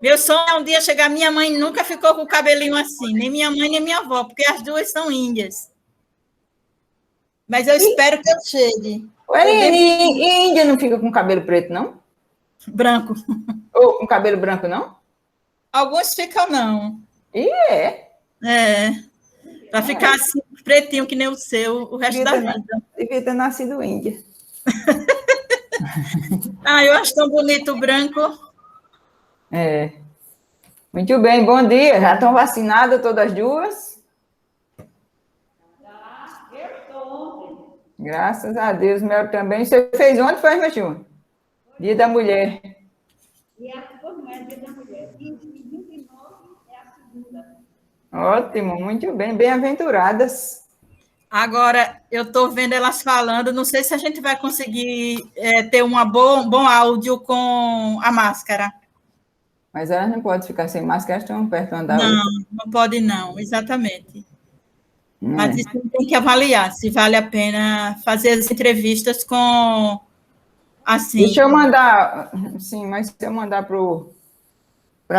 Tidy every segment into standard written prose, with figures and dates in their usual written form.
Meu sonho é um dia chegar. Minha mãe nunca ficou com o cabelinho assim, nem minha mãe, nem minha avó, porque as duas são índias. Mas eu espero que eu chegue. E índia não fica com cabelo preto, não? Branco. Ou com cabelo branco, não? Alguns ficam, não. E é. É. Para ficar assim, pretinho que nem o seu, o resto da vida. Devia ter nascido índia. Eu acho tão bonito o branco. É. Muito bem, bom dia. Já estão vacinadas todas as duas? Eu estou. Graças a Deus, Mel também. Você fez ontem, foi, meu tio? Dia da Mulher. Dia da Mulher. 29 é a segunda. Ótimo, muito bem. Bem-aventuradas. Agora, eu estou vendo elas falando, não sei se a gente vai conseguir ter um bom áudio com a máscara. Mas elas não podem ficar sem máscara, elas estão perto uma da outra. Não, não pode não, exatamente. Mas isso tem que avaliar, se vale a pena fazer as entrevistas com, assim... Deixa eu mandar, sim, mas se eu mandar para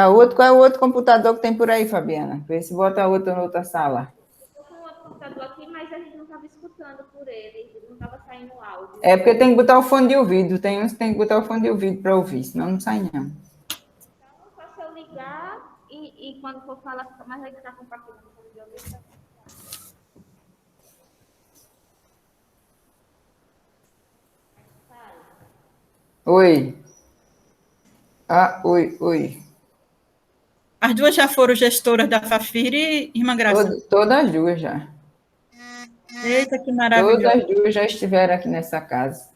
outro, qual é o outro computador que tem por aí, Fabiana? Vê se bota outro na outra sala. Eu estou com outro computador aqui, mas a gente não estava escutando por ele, não estava saindo áudio. É porque tem que botar o fone de ouvido, tem uns que tem que botar o fone de ouvido para ouvir, senão não sai não. Então, só se eu ligar e quando for falar, fica mais aí que está compartilhando o fone de ouvido. Oi. Oi. As duas já foram gestoras da Fafiri e Irmã Graça? Todas as duas já. Eita, que maravilhoso. Todas as duas já estiveram aqui nessa casa.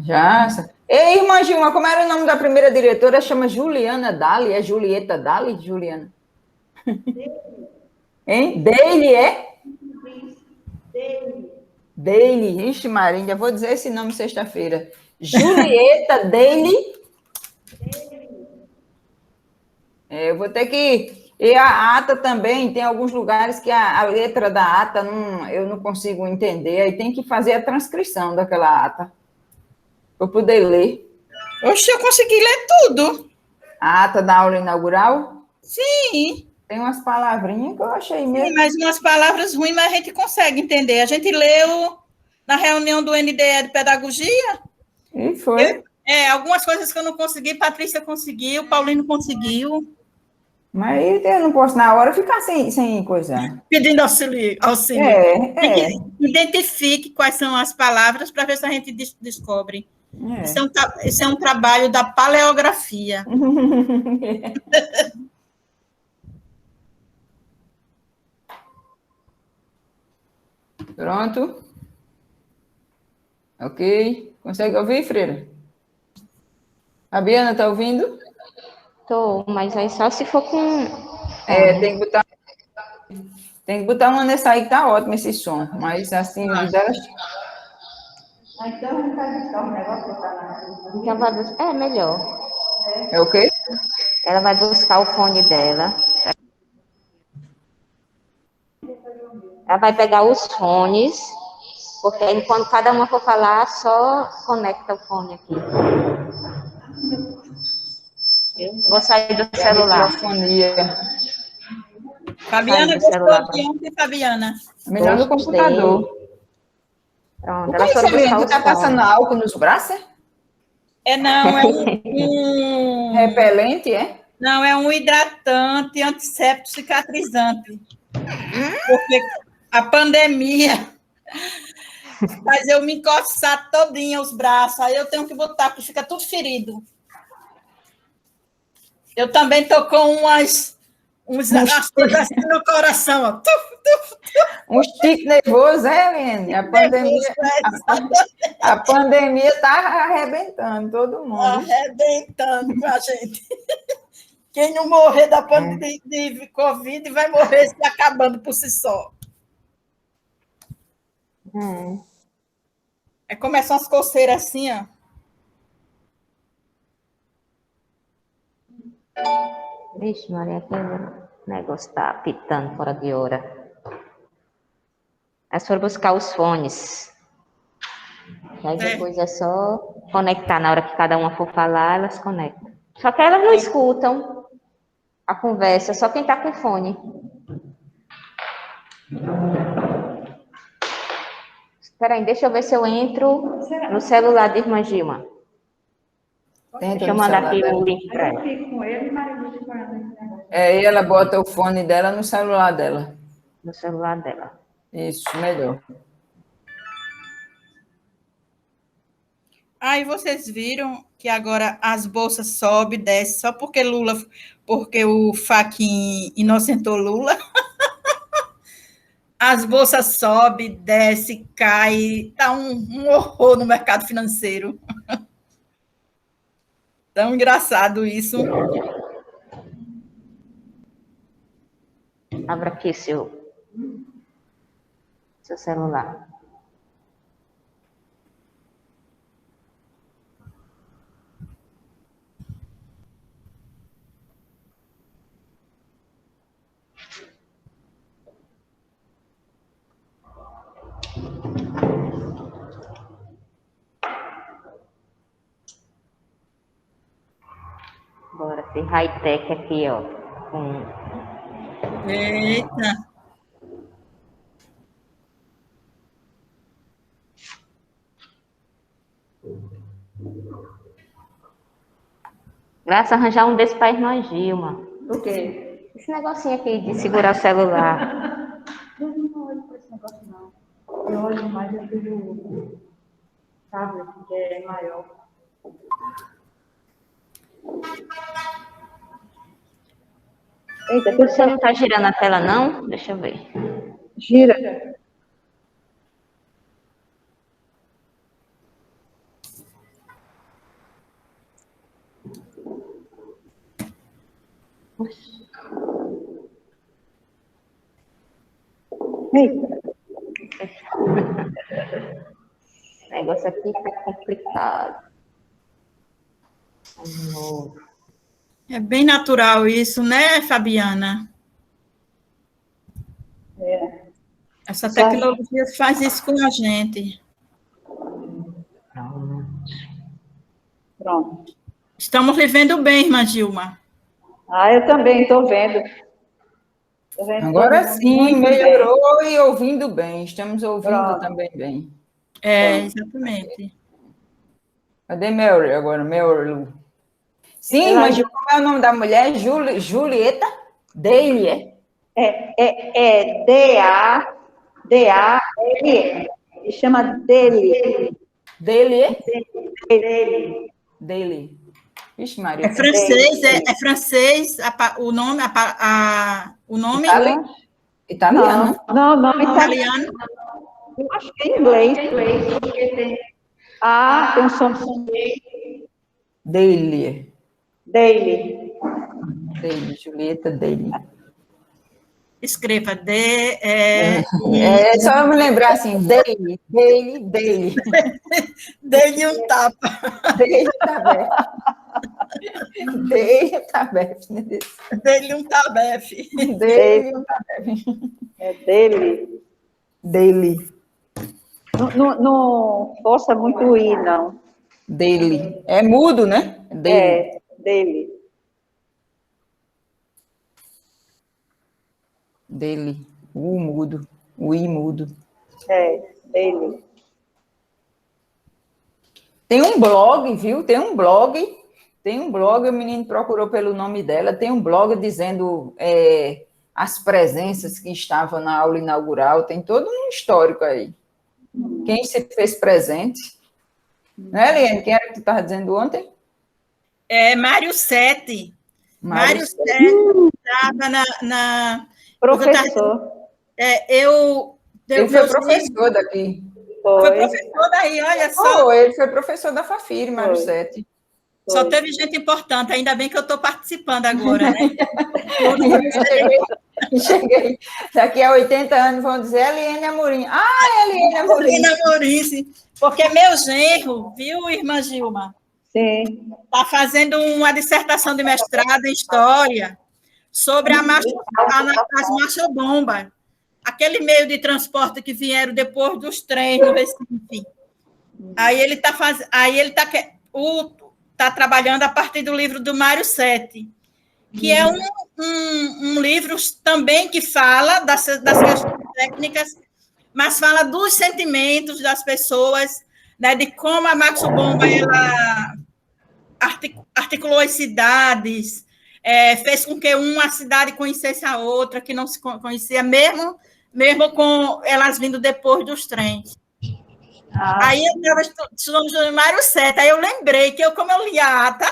Já. Ei, irmã Gilma, como era o nome da primeira diretora? Chama Juliana Dali. É Julieta Dali, Juliana? Hein? Daily, é? Daily. Ixi, Maria, já vou dizer esse nome sexta-feira. Julieta Daily. Eu vou ter que... E a ata também, tem alguns lugares que a letra da ata eu não consigo entender, aí tem que fazer a transcrição daquela ata, para poder ler. Oxe, eu consegui ler tudo. A ata da aula inaugural? Sim. Tem umas palavrinhas que eu achei mesmo. Sim, mas umas palavras ruins, mas a gente consegue entender. A gente leu na reunião do NDE de Pedagogia. E foi. Algumas coisas que eu não consegui, Patrícia conseguiu, Paulino conseguiu. Mas eu não posso, na hora, ficar sem coisa. Pedindo auxílio. Identifique quais são as palavras para ver se a gente descobre. Isso é um trabalho da paleografia. Pronto? Ok. Consegue ouvir, Freira? Fabiana, está ouvindo? Estou, mas aí só se for com... Tem que botar uma nessa aí que tá ótimo esse som, mas assim, delas... Então, não vai buscar um negócio que então vai buscar... É melhor. É o quê? Ela vai buscar o fone dela. Ela vai pegar os fones, porque aí quando cada uma for falar, só conecta o fone aqui. Vou sair do celular. Fabiana gostou de ontem, Fabiana? Melhor no computador. Pronto, o que é isso, Eliane? Tu tá passando álcool nos braços? Não, é um... Repelente, é? Não, é um hidratante, antisséptico, cicatrizante. Porque a pandemia faz eu me encoçar todinha os braços, aí eu tenho que botar, porque fica tudo ferido. Eu também estou com uns assim no coração, ó. Um tique nervoso, Eliane? A pandemia está arrebentando todo mundo. Arrebentando com a gente. Quem não morrer da pandemia de Covid vai morrer se acabando por si só. Começam as coceiras assim, ó. Vixe, Maria, aquele negócio está apitando fora de hora. Elas foram buscar os fones. Aí depois é só conectar. Na hora que cada uma for falar, elas conectam. Só que elas não escutam a conversa, só quem está com fone. Espera aí, deixa eu ver se eu entro no celular de irmã Gilma. Deixa eu mandar aqui o link para ela. E ela bota o fone dela no celular dela. No celular dela. Isso, melhor. Aí vocês viram que agora as bolsas sobem, descem, só porque o Fachin inocentou Lula. As bolsas sobem, descem, caem, tá um horror no mercado financeiro. Tão engraçado isso. Abra aqui seu celular. Bora ter high-tech aqui, ó. Eita. Graças a arranjar um desse para irmã Gilma. O quê? Esse negocinho aqui de segurar o celular. Eu não olho para esse negócio, não. Eu olho mais aquele tablet, que é maior. Eita, você não está girando a tela, não? Deixa eu ver. Gira. Eita. O negócio aqui tá complicado. É bem natural isso, né, Fabiana? É. Essa tecnologia faz isso com a gente. Pronto. Estamos vivendo bem, irmã Gilma. Eu também estou vendo. Agora sim, melhorou e ouvindo bem. Estamos ouvindo Pronto. também bem. Exatamente. Cadê Mary agora? Mary. Sim, mas como é o nome da mulher? Julieta Daly. É D-A-L-E. E chama Daly. Daly? Daly. Daly. Vixe, Maria. É francês o nome? O nome? Italiano. Não, Italiano. Eu acho que é inglês. Tem um som. Daly. Daly. Daly, Julieta Daly. Escreva Só me lembrar assim, Daly. Dê-lhe um tapa. Daly Tabef. Daly Tabef. Dê-lhe um tabefe. Daly Tabef. É Daly. Daly. Não força muito o I, não. Daly. É mudo, né? Daly. Daly. Daly. O mudo. O I mudo. Daly. Tem um blog, viu? Tem um blog, o menino procurou pelo nome dela, tem um blog dizendo as presenças que estavam na aula inaugural, tem todo um histórico aí. Quem se fez presente? Né, Eliane? Quem era que tu estava dizendo ontem? Mário Sete. Mário Sete estava na... Professor. Ele foi professor daqui. Foi professor daí, olha só. Ele foi professor da Fafiri, Mário Sete. Só teve gente importante, ainda bem que eu estou participando agora, né? Cheguei. Daqui a 80 anos vão dizer Eliane Amorim. Eliane Amorim. Eliane Amorim, porque meu genro, viu, irmã Gilma? Sim. Está fazendo uma dissertação de mestrado em História sobre as marcha-bomba. Aquele meio de transporte que vieram depois dos trens no Recife. Aí ele está fazendo... está trabalhando a partir do livro do Mário Sete, que é um livro também que fala das questões técnicas, mas fala dos sentimentos das pessoas, né, de como a Maxo Bomba ela articulou as cidades, fez com que uma cidade conhecesse a outra, que não se conhecia, mesmo com elas vindo depois dos trens. Aí eu estava estudando o Mário Sete, aí eu lembrei que como eu li a ata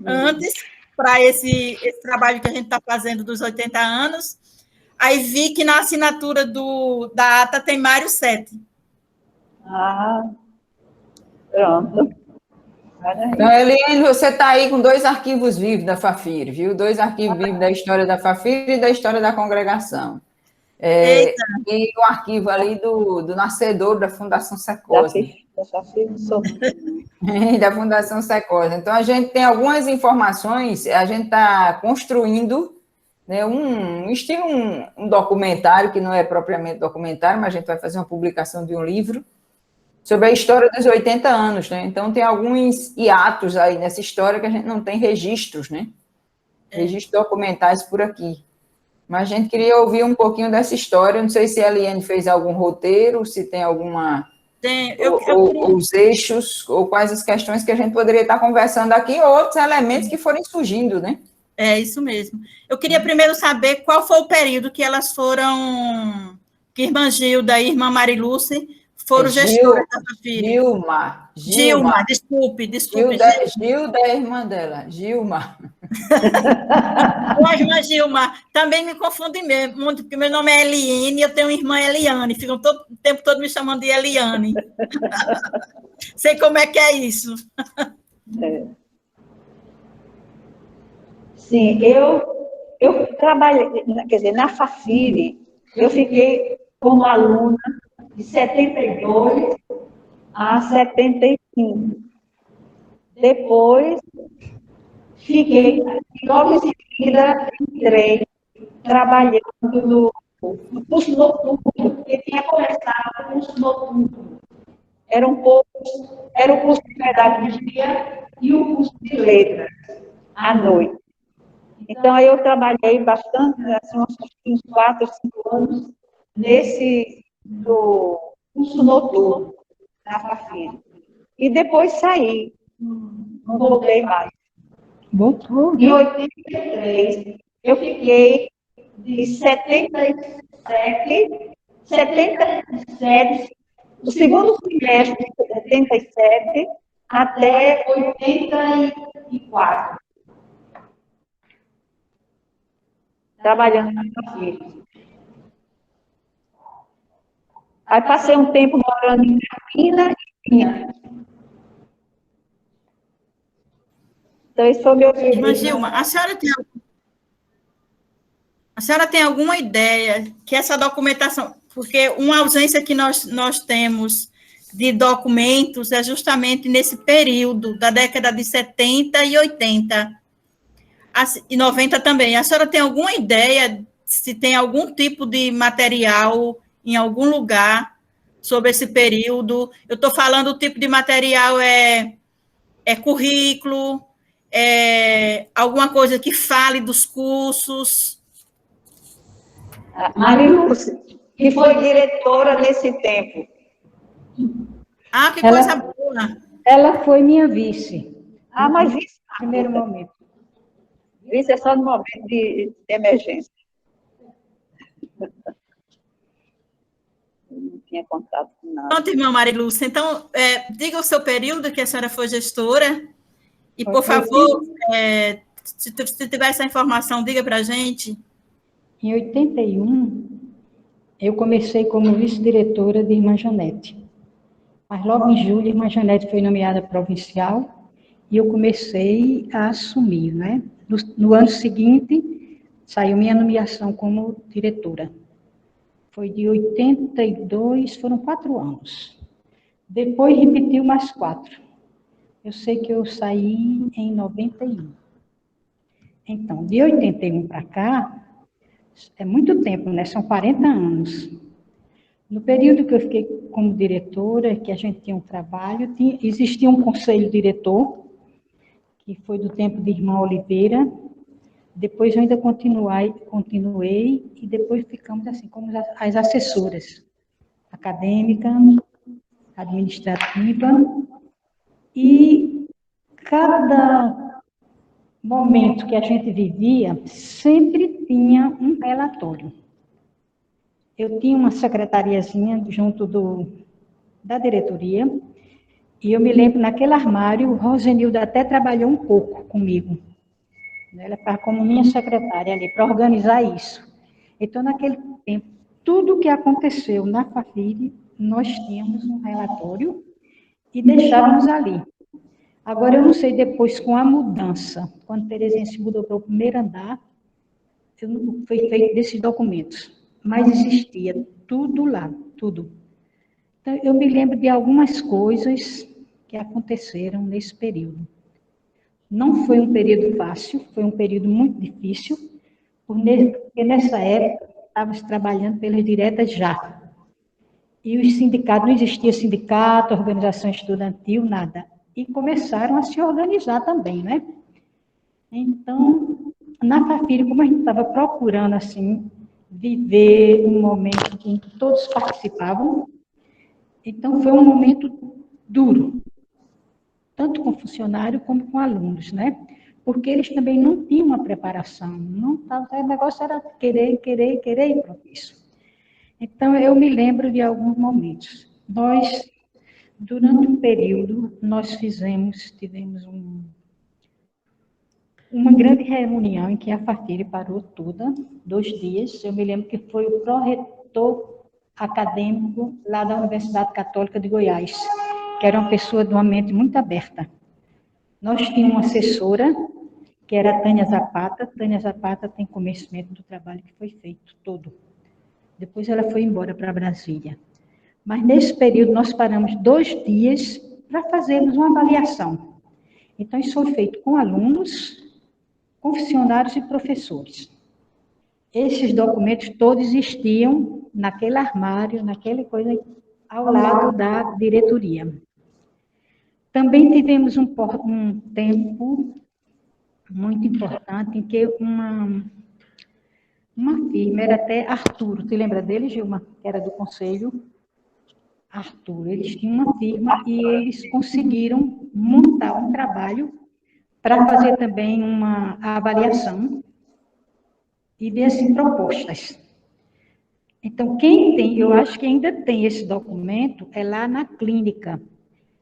antes, para esse trabalho que a gente está fazendo dos 80 anos, aí vi que na assinatura da ata tem Mário Sete. Pronto. Então, Eliane, você está aí com 2 arquivos vivos da Fafiri, viu? 2 arquivos vivos da história da Fafiri e da história da congregação. E o arquivo ali do nascedor da Fundação Secosa. Da Fundação Secosa. Então, a gente tem algumas informações, a gente está construindo, né, um documentário, que não é propriamente documentário, mas a gente vai fazer uma publicação de um livro sobre a história dos 80 anos, né? Então, tem alguns hiatos aí nessa história que a gente não tem registros, né? Registros documentais por aqui. Mas a gente queria ouvir um pouquinho dessa história. Não sei se a Eliane fez algum roteiro, se tem alguma... ou os eixos, ou quais as questões que a gente poderia estar conversando aqui, ou outros elementos que forem surgindo, né? É isso mesmo. Eu queria primeiro saber qual foi o período que elas foram... que irmã Gilda e irmã Marilúcia foram gestoras da Fafiri. Gilma, desculpe. Gilda é a irmã dela, Gilma. A irmã Gilma, também me confunde muito, porque meu nome é Eliane e eu tenho uma irmã Eliane, ficam o tempo todo me chamando de Eliane. Sei como é que é isso. Sim, eu trabalhei, quer dizer, na Fafiri, eu fiquei como aluna de 72 a 75. Depois, fiquei, logo em seguida, entrei trabalhando no curso noturno, porque tinha começado o curso noturno. Era o curso de pedagogia e o curso de letras, à noite. Então, aí eu trabalhei bastante, assim, uns 4, 5 anos, do curso noturno da Fafiri. E depois saí, não voltei mais. Voltou? Em 83, eu fiquei de 77, o segundo semestre de 77 até 84. Trabalhando na Fafiri. Aí passei um tempo morando em Campinas e vinha. Então, esse foi o meu período. Mas, Gilma, a senhora tem alguma ideia que essa documentação... Porque uma ausência que nós temos de documentos é justamente nesse período da década de 70 e 80. E 90 também. A senhora tem alguma ideia se tem algum tipo de material em algum lugar sobre esse período? Eu estou falando o tipo de material é currículo, alguma coisa que fale dos cursos? Marilúcia, que foi diretora nesse tempo. Ah, que coisa boa! Ela foi minha vice. Mas isso... No primeiro momento. Isso é só no momento de emergência. Eu não tinha contato com nada. Pronto, irmã Marilúcia. Então, diga o seu período que a senhora foi gestora e, por favor, se tiver essa informação, diga para a gente. Em 81, eu comecei como vice-diretora de Irmã Janete. Mas logo em julho, Irmã Janete foi nomeada provincial e eu comecei a assumir, né? No ano seguinte, saiu minha nomeação como diretora. Foi de 82, foram 4 anos. Depois repetiu mais 4. Eu sei que eu saí em 91. Então, de 81 para cá, é muito tempo, né? São 40 anos. No período que eu fiquei como diretora, que a gente tinha um trabalho, existia um conselho diretor, que foi do tempo de irmã Oliveira. Depois eu ainda continuei e depois ficamos assim, como as assessoras, acadêmica, administrativa, e cada momento que a gente vivia, sempre tinha um relatório. Eu tinha uma secretariazinha junto da diretoria, e eu me lembro, naquele armário, o Rosenildo até trabalhou um pouco comigo. Ela estava como minha secretária ali, para organizar isso. Então, naquele tempo, tudo o que aconteceu na Fafiri, nós tínhamos um relatório e deixávamos ali. Agora, eu não sei, depois, com a mudança, quando Terezinha se mudou para o primeiro andar, foi feito desses documentos, mas existia tudo lá, tudo. Então, eu me lembro de algumas coisas que aconteceram nesse período. Não foi um período fácil, foi um período muito difícil, porque nessa época estávamos trabalhando pelas diretas já. E os sindicatos, não existia sindicato, organização estudantil, nada. E começaram a se organizar também, né? Então, na Fafiri, como a gente estava procurando, assim, viver um momento em que todos participavam, então foi um momento duro, tanto com funcionário como com alunos, né? Porque eles também não tinham uma preparação, o negócio era querer ir para isso. Então, eu me lembro de alguns momentos. Nós, durante um período, nós tivemos uma grande reunião em que a Fafiri parou toda, 2 dias. Eu me lembro que foi o pró-reitor acadêmico lá da Universidade Católica de Goiás, que era uma pessoa de uma mente muito aberta. Nós tínhamos uma assessora, que era a Tânia Zapata. Tânia Zapata tem conhecimento do trabalho que foi feito todo. Depois ela foi embora para Brasília. Mas nesse período nós paramos 2 dias para fazermos uma avaliação. Então isso foi feito com alunos, com funcionários e professores. Esses documentos todos existiam naquele armário, naquela coisa ao lado da diretoria. Também tivemos um tempo muito importante em que uma firma, era até Arturo, te lembra dele, Gilma? Que era do conselho Arturo. Eles tinham uma firma e eles conseguiram montar um trabalho para fazer também uma avaliação e ver assim, propostas. Então, quem tem, eu acho que ainda tem esse documento, é lá na clínica.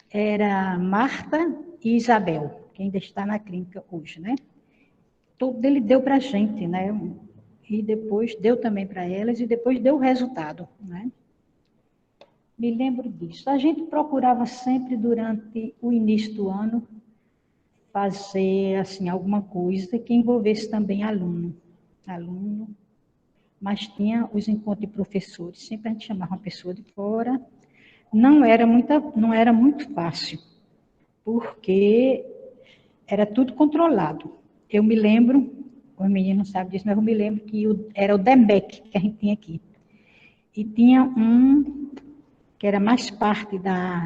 Era Marta e Isabel, que ainda está na clínica hoje, né? Todo ele deu para a gente, né? E depois deu também para elas, e depois deu o resultado, né? Me lembro disso. A gente procurava sempre, durante o início do ano, fazer assim, alguma coisa que envolvesse também aluno, mas tinha os encontros de professores, sempre a gente chamava uma pessoa de fora. Não era muito fácil, porque era tudo controlado. Eu me lembro, os meninos não sabem disso, mas eu me lembro que era o DEMBEC que a gente tinha aqui. E tinha um que era mais parte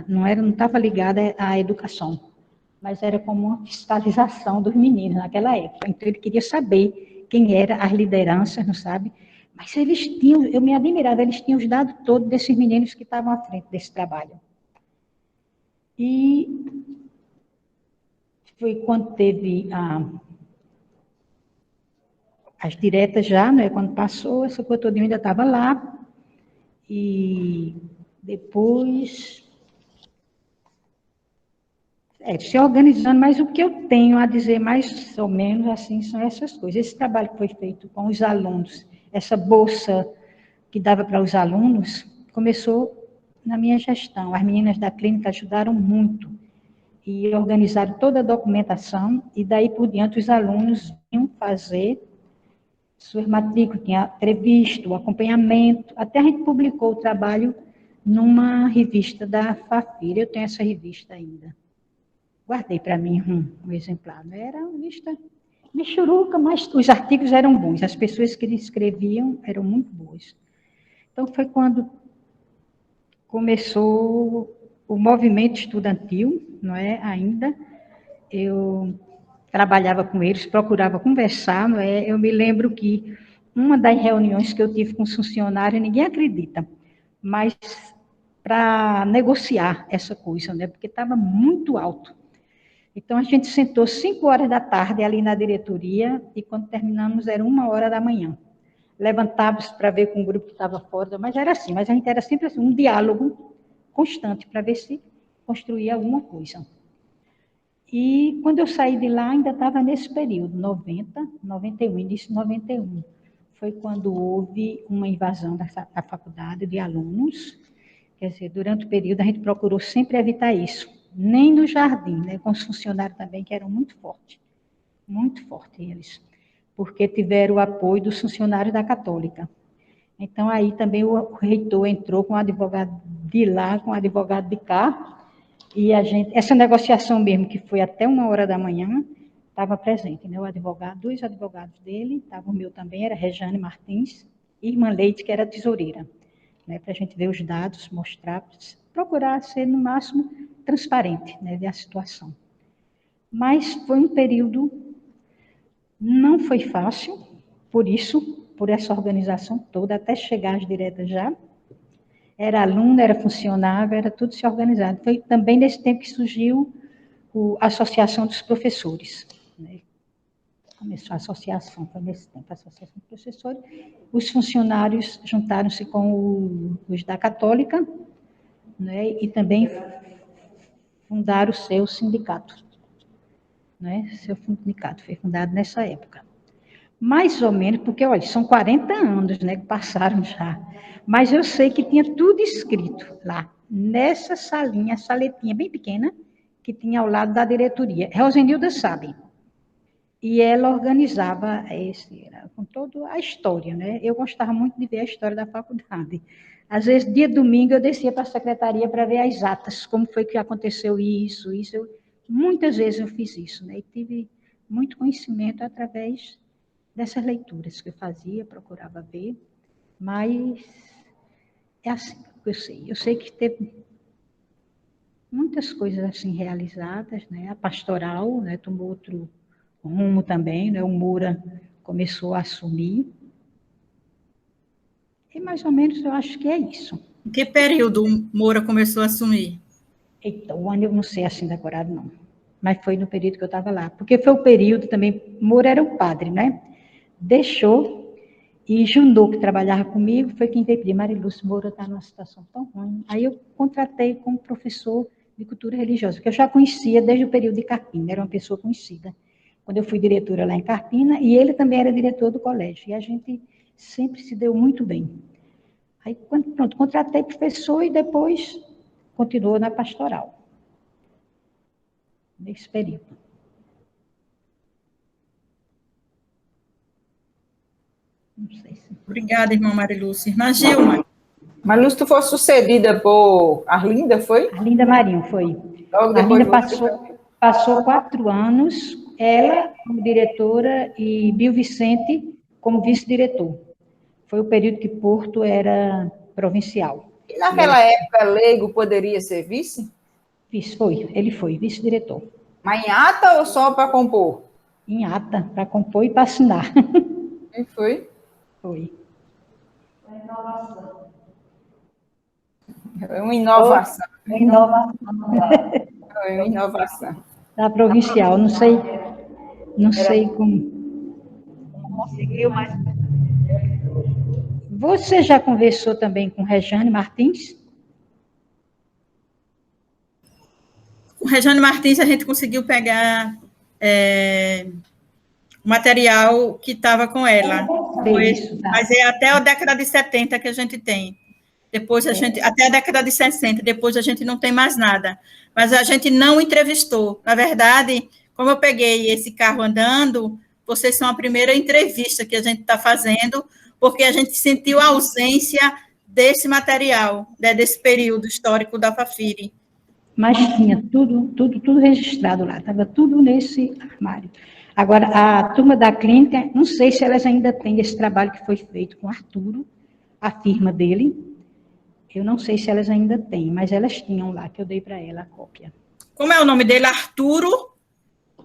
não estava ligado à educação, mas era como uma fiscalização dos meninos naquela época. Então, ele queria saber quem eram as lideranças, não sabe? Mas eles tinham, eu me admirava, eles tinham os dados todos desses meninos que estavam à frente desse trabalho. E foi quando teve as diretas já, né? Quando passou, essa coisa toda ainda estava lá. E depois se organizando, mas o que eu tenho a dizer mais ou menos assim são essas coisas. Esse trabalho que foi feito com os alunos, essa bolsa que dava para os alunos, começou na minha gestão. As meninas da clínica ajudaram muito e organizaram toda a documentação, e daí por diante os alunos vinham fazer suas matrículas, tinha entrevista, o acompanhamento, até a gente publicou o trabalho numa revista da Fafiri. Eu tenho essa revista ainda. Guardei para mim um exemplar. Era uma revista michuruca, mas os artigos eram bons, as pessoas que escreviam eram muito boas. Então, foi quando começou o movimento estudantil, não é ainda? Eu trabalhava com eles, procurava conversar, não é? Eu me lembro que uma das reuniões que eu tive com os funcionários, ninguém acredita, mas para negociar essa coisa, né? Porque estava muito alto. Então, a gente sentou 5 horas da tarde ali na diretoria, e quando terminamos era 1 hora da manhã. Levantávamos para ver com o grupo que estava fora, mas era assim, mas a gente era sempre assim, um diálogo constante para ver se construía alguma coisa. E quando eu saí de lá, ainda estava nesse período, 90, 91, início de 91. Foi quando houve uma invasão da faculdade de alunos. Quer dizer, durante o período a gente procurou sempre evitar isso. Nem no jardim, né, com os funcionários também, que eram muito fortes eles, porque tiveram o apoio dos funcionários da Católica. Então, aí também o reitor entrou com o advogado de lá, com o advogado de cá, e a gente, essa negociação mesmo, que foi até 1 hora da manhã, estava presente, né? O advogado, 2 advogados dele, estava o meu também, era Rejane Martins, e Irmã Leite, que era tesoureira, né? Para a gente ver os dados, mostrar, procurar ser, no máximo, transparente, né, da situação. Mas foi um período, não foi fácil, por isso, por essa organização toda, até chegar às diretas já. Era aluno, era funcionário, era tudo se organizado. Foi também nesse tempo que surgiu a Associação dos Professores, né? Começou a associação, foi nesse tempo, a Associação dos Professores. Os funcionários juntaram-se com os da Católica, né? E também fundaram o seu sindicato, né? Seu sindicato foi fundado nessa época. Mais ou menos, porque, olha, são 40 anos, né, que passaram já. Mas eu sei que tinha tudo escrito lá, nessa salinha, saletinha bem pequena, que tinha ao lado da diretoria. Rosenilda sabe. E ela organizava com toda a história, né? Eu gostava muito de ver a história da faculdade. Às vezes, dia de domingo, eu descia para a secretaria para ver as atas, como foi que aconteceu isso. Muitas vezes eu fiz isso, né? E tive muito conhecimento através dessas leituras que eu fazia, procurava ver, mas é assim que eu sei. Eu sei que teve muitas coisas assim realizadas, né? A pastoral, né, tomou outro rumo também, né? O Moura começou a assumir. E mais ou menos eu acho que é isso. Em que período o Moura começou a assumir? Eita, o ano eu não sei assim decorado, não. Mas foi no período que eu estava lá. Porque foi o período também, Moura era o padre, né? Deixou, e Junô, que trabalhava comigo, foi quem veio pedir, Marilúcia, Moura está numa situação tão ruim. Aí eu contratei como professor de cultura religiosa, que eu já conhecia desde o período de Carpina, era uma pessoa conhecida. Quando eu fui diretora lá em Carpina, e ele também era diretor do colégio, e a gente sempre se deu muito bem. Aí, pronto, contratei professor e depois continuou na pastoral, nesse período. Não sei se... Obrigada, irmã Marilúcia. Irmã Gilma. Marilúcia, tu foi sucedida por Arlinda, foi? Arlinda Marinho, foi. Logo Arlinda depois passou 4 anos, ela como diretora e Bill Vicente como vice-diretor. Foi o período que Porto era provincial. E naquela época, leigo poderia ser vice? Ele foi vice-diretor. Mas em ata ou só para compor? Em ata, para compor e para assinar. E foi? Foi. É uma inovação. Foi inovação. Foi uma inovação. Da provincial, não sei como. Conseguiu, mas... Você já conversou também com Rejane Martins? Com Rejane Martins, a gente conseguiu pegar o material que estava com ela. Mas é até a década de 70 que a gente tem. Depois até a década de 60, depois a gente não tem mais nada. Mas a gente não entrevistou. Na verdade, como eu peguei esse carro andando, vocês são a primeira entrevista que a gente está fazendo, porque a gente sentiu a ausência desse material, né, desse período histórico da Fafiri. Mas tinha tudo registrado lá, estava tudo nesse armário. Agora, a turma da clínica, não sei se elas ainda têm esse trabalho que foi feito com Arturo, a firma dele. Eu não sei se elas ainda têm, mas elas tinham lá, que eu dei para ela a cópia. Como é o nome dele? Arturo?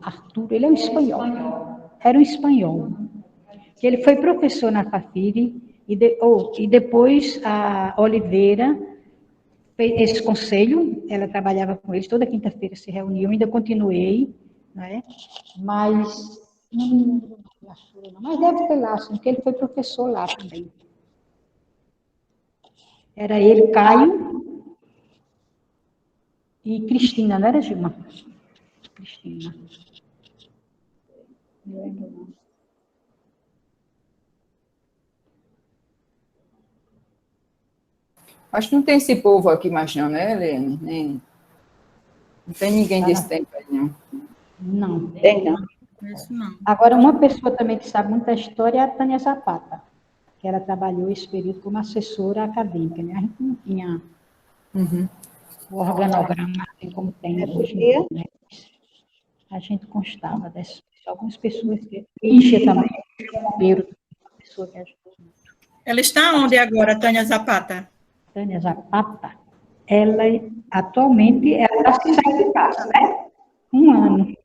Arthur, ele é um espanhol. Era um espanhol. Que ele foi professor na Fafiri e depois a Oliveira fez esse conselho, ela trabalhava com eles, toda quinta-feira se reuniam, ainda continuei, né? Mas não me lembro da Ashura, não, mas deve ter lá, assim, porque ele foi professor lá também. Era ele, Caio e Cristina, não era, Gilma? Cristina. Não lembro, não. Acho que não tem esse povo aqui mais não, né, Helene? Não tem ninguém desse tempo aí, não. Não. Tem, não. Isso não. Agora, uma pessoa também que sabe muita história é a Tânia Zapata, que ela trabalhou esse período como assessora acadêmica, né? A gente não tinha o organograma assim como tem hoje, né? A gente constava dessas algumas pessoas que... Ixi, também, bombeiro, uma pessoa que ajudou muito. Ela está onde agora, Tânia Zapata? Tânia Zapata, ela atualmente, ela está sem sair de casa, né? 1 ano.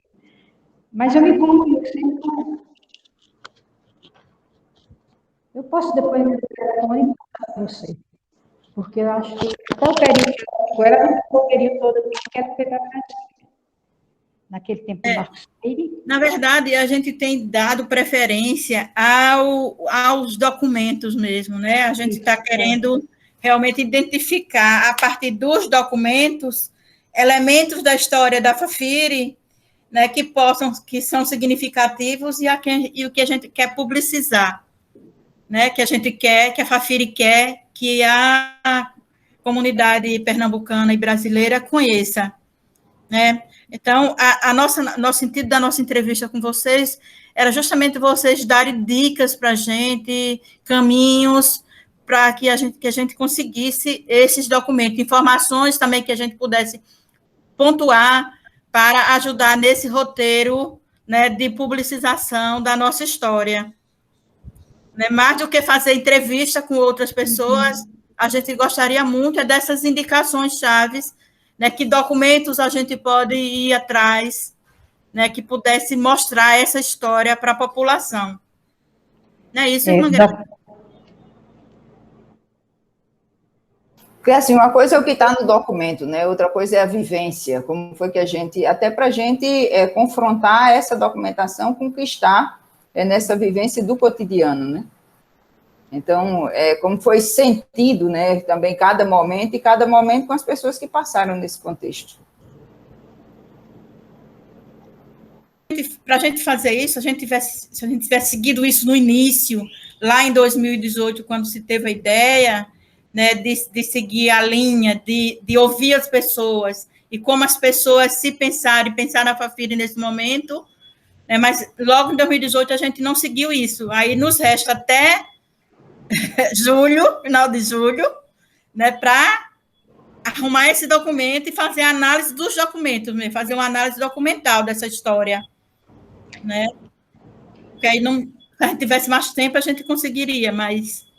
Mas eu me comunico sempre. Eu posso depois me telefone para você, porque eu acho que até o período que ela não ficou o período todo que quero pegar naquele tempo do Marcos Freire. Na verdade, a gente tem dado preferência aos documentos mesmo, né? A gente está querendo realmente identificar, a partir dos documentos, elementos da história da Fafiri, né, que são significativos e o que a gente quer publicizar, né? Que a gente quer, que a Fafiri quer, que a comunidade pernambucana e brasileira conheça, né? Então, nosso sentido da nossa entrevista com vocês era justamente vocês darem dicas para a gente, caminhos para que a gente conseguisse esses documentos, informações também que a gente pudesse pontuar para ajudar nesse roteiro, né, de publicização da nossa história. Né? Mais do que fazer entrevista com outras pessoas, a gente gostaria muito dessas indicações chaves, né, que documentos a gente pode ir atrás, né, que pudesse mostrar essa história para a população. Não é isso, irmã Graça? Porque, assim, uma coisa é o que está no documento, né? Outra coisa é a vivência, como foi que a gente, até para a gente confrontar essa documentação com o que está nessa vivência do cotidiano, né? Então, como foi sentido, né, também cada momento, e cada momento com as pessoas que passaram nesse contexto. Para a gente fazer isso, se a gente tivesse seguido isso no início, lá em 2018, quando se teve a ideia, né, de seguir a linha, de ouvir as pessoas, e como as pessoas se pensarem na Fafiri nesse momento, né, mas logo em 2018 a gente não seguiu isso. Aí nos resta até julho, final de julho, né, para arrumar esse documento e fazer a análise dos documentos, né, fazer uma análise documental dessa história, né? Porque aí não, se a gente tivesse mais tempo a gente conseguiria, mas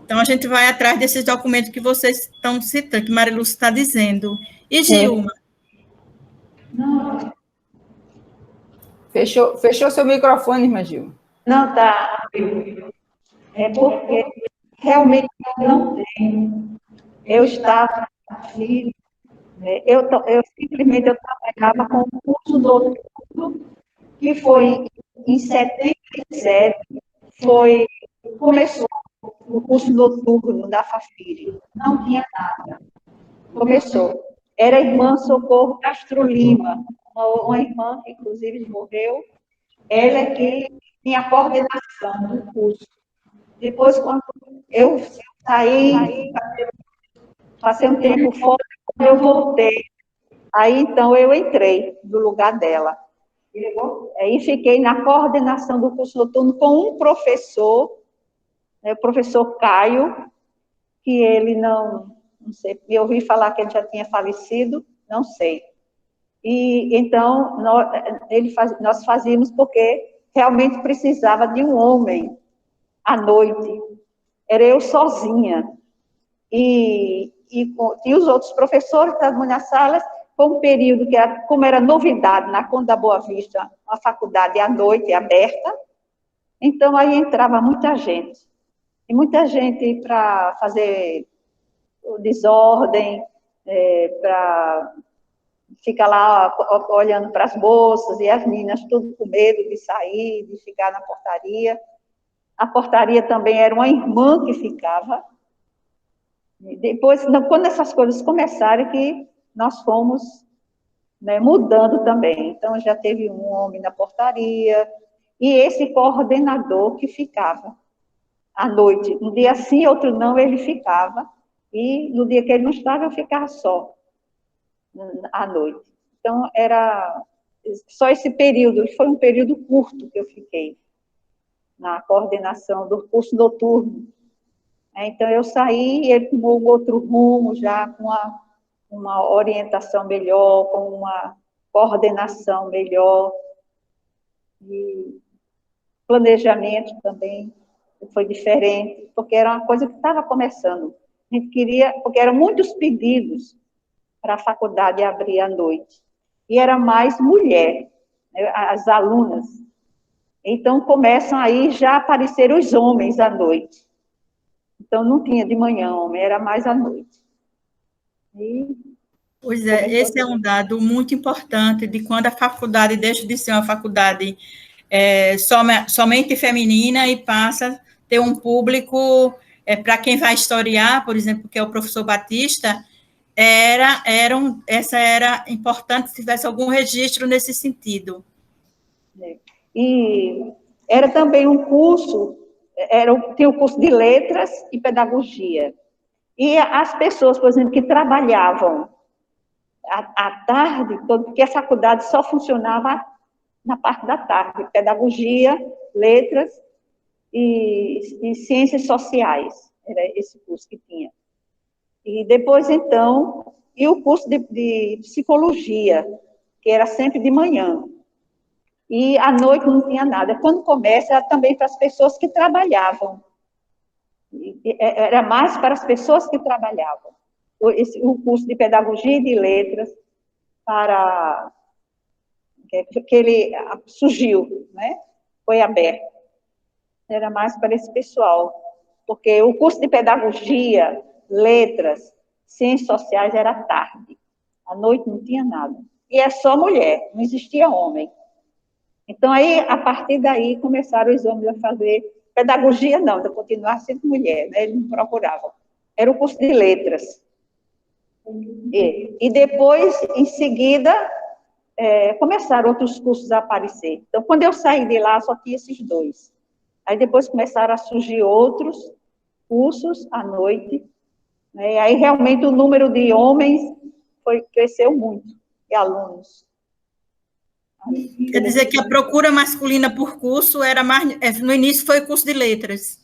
então a gente vai atrás desses documentos que vocês estão citando, que Marilúcia está dizendo. E Gilma? Não. Fechou seu microfone, irmã Gilma? Não, tá. É porque realmente eu não tenho. Eu estava aqui, né, eu simplesmente eu trabalhava com um curso noturno, que foi em 77, começou o curso noturno da Fafiri. Não tinha nada. Começou. Era a irmã Socorro Castro Lima, uma irmã que, inclusive, morreu. Ela é que tinha a coordenação do curso. Depois, quando eu saí, passei um tempo fora, quando eu voltei, aí então eu entrei no lugar dela. Aí fiquei na coordenação do curso noturno com um professor, né, o professor Caio, que ele não sei, eu ouvi falar que ele já tinha falecido, não sei. E então nós fazíamos porque realmente precisava de um homem à noite. Era eu sozinha. E os outros professores das minhas salas foi um período que, como era novidade na Conde da Boa Vista, a faculdade à noite aberta, então aí entrava muita gente. E muita gente para fazer desordem, para ficar lá olhando para as moças e as meninas tudo com medo de sair, de ficar na portaria. A portaria também era uma irmã que ficava. E depois, quando essas coisas começaram, que nós fomos, né, mudando também. Então, já teve um homem na portaria, e esse coordenador que ficava à noite. Um dia sim, outro não, ele ficava, e no dia que ele não estava, eu ficava só, à noite. Então, era só esse período, foi um período curto que eu fiquei na coordenação do curso noturno. Então, eu saí e ele tomou um outro rumo, já com uma orientação melhor, com uma coordenação melhor, e planejamento também foi diferente, porque era uma coisa que estava começando. A gente queria, porque eram muitos pedidos para a faculdade abrir à noite, e era mais mulher, né, as alunas. Então, começam aí já a aparecer os homens à noite. Então, não tinha de manhã homem, era mais à noite. Pois é, esse é um dado muito importante de quando a faculdade deixa de ser uma faculdade somente feminina e passa a ter um público, para quem vai historiar, por exemplo, que é o professor Batista, essa era importante se tivesse algum registro nesse sentido. E era também um curso, tinha o curso de letras e pedagogia. E as pessoas, por exemplo, que trabalhavam à tarde, porque a faculdade só funcionava na parte da tarde, pedagogia, letras e ciências sociais, era esse curso que tinha. E depois, então, e o curso de psicologia, que era sempre de manhã. E à noite não tinha nada. Quando começa, era também para as pessoas que trabalhavam. Era mais para as pessoas que trabalhavam. O curso de pedagogia e de letras, que ele surgiu, né? Foi aberto. Era mais para esse pessoal. Porque o curso de pedagogia, letras, ciências sociais era à tarde. À noite não tinha nada. E é só mulher, não existia homem. Então, aí, a partir daí, começaram os homens a fazer pedagogia, não, ainda continuar sendo mulher, né? Eles não procuravam. Era o curso de letras. E depois, em seguida, começaram outros cursos a aparecer. Então, quando eu saí de lá, só tinha esses dois. Aí, depois, começaram a surgir outros cursos à noite, né? Aí, realmente, o número de homens cresceu muito, de alunos. Quer dizer que a procura masculina por curso era mais... No início foi o curso de letras.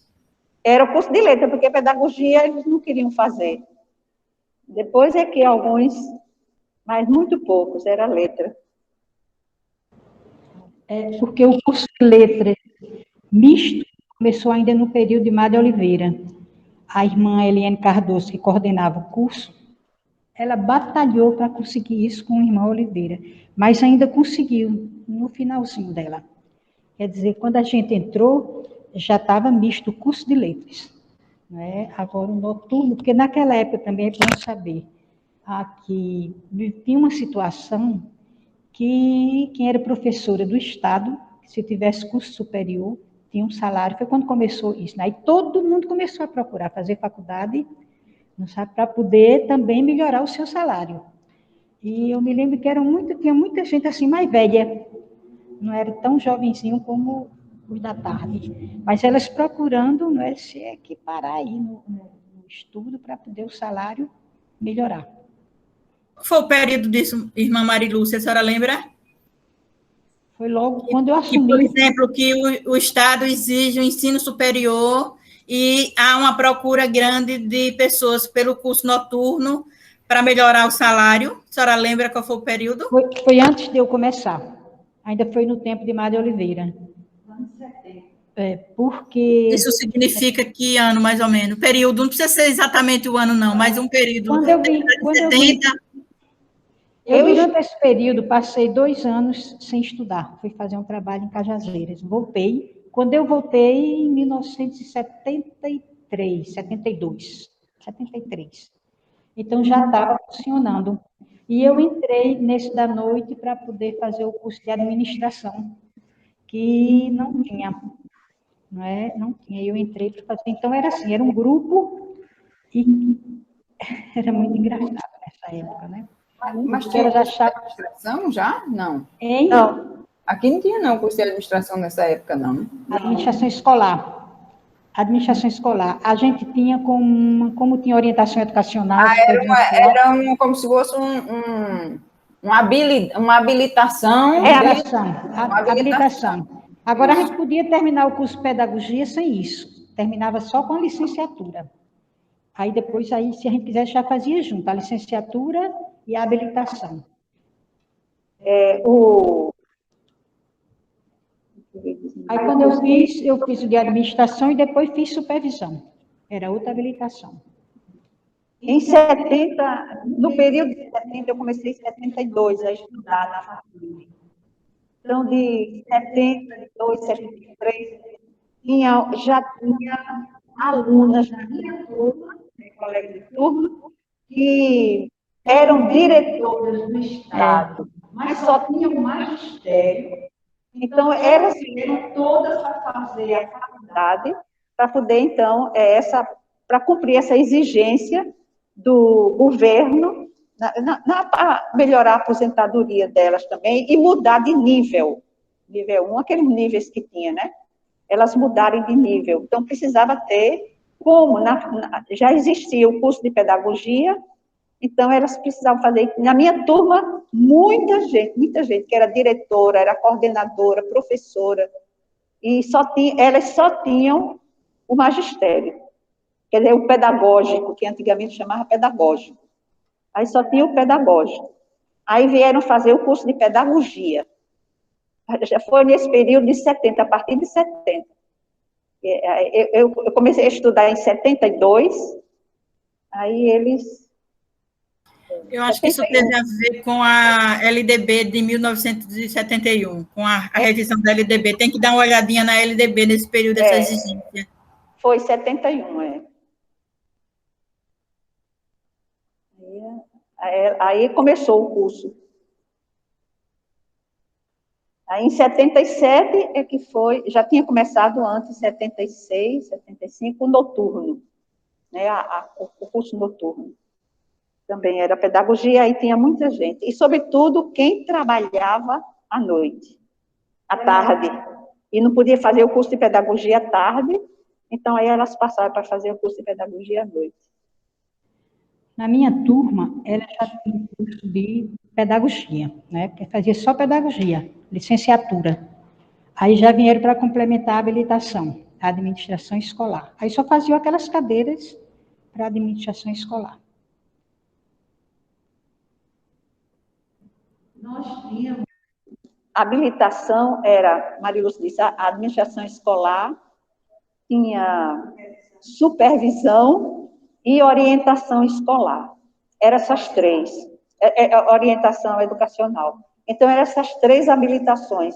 Era o curso de letras, porque pedagogia eles não queriam fazer. Depois é que alguns, mas muito poucos, era letra. Porque o curso de letras misto começou ainda no período de Madre Oliveira. A irmã Eliane Cardoso, que coordenava o curso, ela batalhou para conseguir isso com o irmão Oliveira, mas ainda conseguiu no finalzinho dela. Quer dizer, quando a gente entrou, já estava misto o curso de letras. Né? Agora o noturno, porque naquela época também é bom saber, que tinha uma situação que quem era professora do Estado, se tivesse curso superior, tinha um salário, foi quando começou isso. Aí todo mundo começou a procurar fazer faculdade, não sabe, para poder também melhorar o seu salário. E eu me lembro que tinha muita gente assim mais velha, não era tão jovenzinho como os da tarde, mas elas procurando, não é, se equiparar aí no estudo para poder o salário melhorar. Qual foi o período disso, irmã Marilúcia, a senhora lembra? Foi logo quando eu assumi. Por exemplo, que o Estado exige o ensino superior e há uma procura grande de pessoas pelo curso noturno para melhorar o salário. A senhora lembra qual foi o período? Foi antes de eu começar. Ainda foi no tempo de Madre Oliveira. Porque... Isso significa que ano, mais ou menos? Período, não precisa ser exatamente o ano, não, mas um período. Quando eu vim, Durante esse período, passei 2 anos sem estudar. Fui fazer um trabalho em Cajazeiras. Voltei. Quando eu voltei, em 1973, 73. Então, já estava funcionando. E eu entrei nesse da noite para poder fazer o curso de administração, que não tinha, não é? Não tinha. Eu entrei para fazer. Então, era assim, era um grupo e era muito engraçado nessa época, né? Mas tinha administração já? Não. Hein? Não. Aqui não tinha, não, curso de administração nessa época, não. Administração escolar. Administração escolar. A gente tinha como tinha orientação educacional. Era como se fosse uma habilitação. Habilitação. Agora, a gente podia terminar o curso de pedagogia sem isso. Terminava só com a licenciatura. Aí, depois, se a gente quisesse, já fazia junto, a licenciatura e a habilitação. Aí, quando eu fiz o de administração e depois fiz supervisão. Era outra habilitação. Em 70, no período de 70, eu comecei em 72 a estudar na família. Então, de 72, 73, já tinha alunas na minha turma, colegas de turma, que eram diretoras do Estado, mas só tinham magistério. Então, elas vieram todas para fazer a faculdade, para poder, então, para cumprir essa exigência do governo, para melhorar a aposentadoria delas também e mudar de nível. Nível 1, aqueles níveis que tinha, né? Elas mudarem de nível. Então, precisava ter, já existia o curso de pedagogia, então elas precisavam fazer. Na minha turma, muita gente, que era diretora, era coordenadora, professora, e elas só tinham o magistério, quer dizer, o pedagógico, que antigamente chamava pedagógico. Aí só tinha o pedagógico. Aí vieram fazer o curso de pedagogia. Já foi nesse período de 70, a partir de 70. Eu comecei a estudar em 72, aí eles... Eu acho que isso teve a ver com a LDB de 1971, com a revisão da LDB. Tem que dar uma olhadinha na LDB nesse período dessa exigência. Foi 71, Aí começou o curso. Aí, em 77, é que foi, já tinha começado antes, em 76, 75, o noturno, né, o curso noturno. Também era pedagogia, aí tinha muita gente. E, sobretudo, quem trabalhava à noite, à tarde. E não podia fazer o curso de pedagogia à tarde, então aí elas passaram para fazer o curso de pedagogia à noite. Na minha turma, ela já tinha curso de pedagogia, né? Porque fazia só pedagogia, licenciatura. Aí já vieram para complementar a habilitação, a administração escolar. Aí só faziam aquelas cadeiras para a administração escolar. Nós tínhamos... A habilitação era, Mariluz disse, a administração escolar, tinha supervisão e orientação escolar. Eram essas três. Orientação educacional. Então, eram essas três habilitações.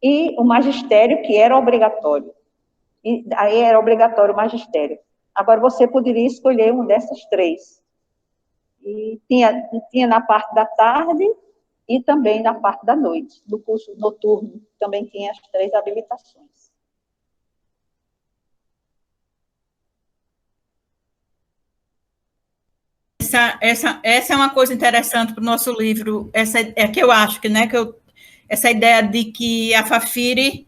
E o magistério, que era obrigatório. E aí era obrigatório o magistério. Agora, você poderia escolher uma dessas três. E tinha na parte da tarde e também na parte da noite. No curso noturno, também tinha as três habilitações. Essa é uma coisa interessante para o nosso livro, essa é que eu acho que, né, essa ideia de que a Fafiri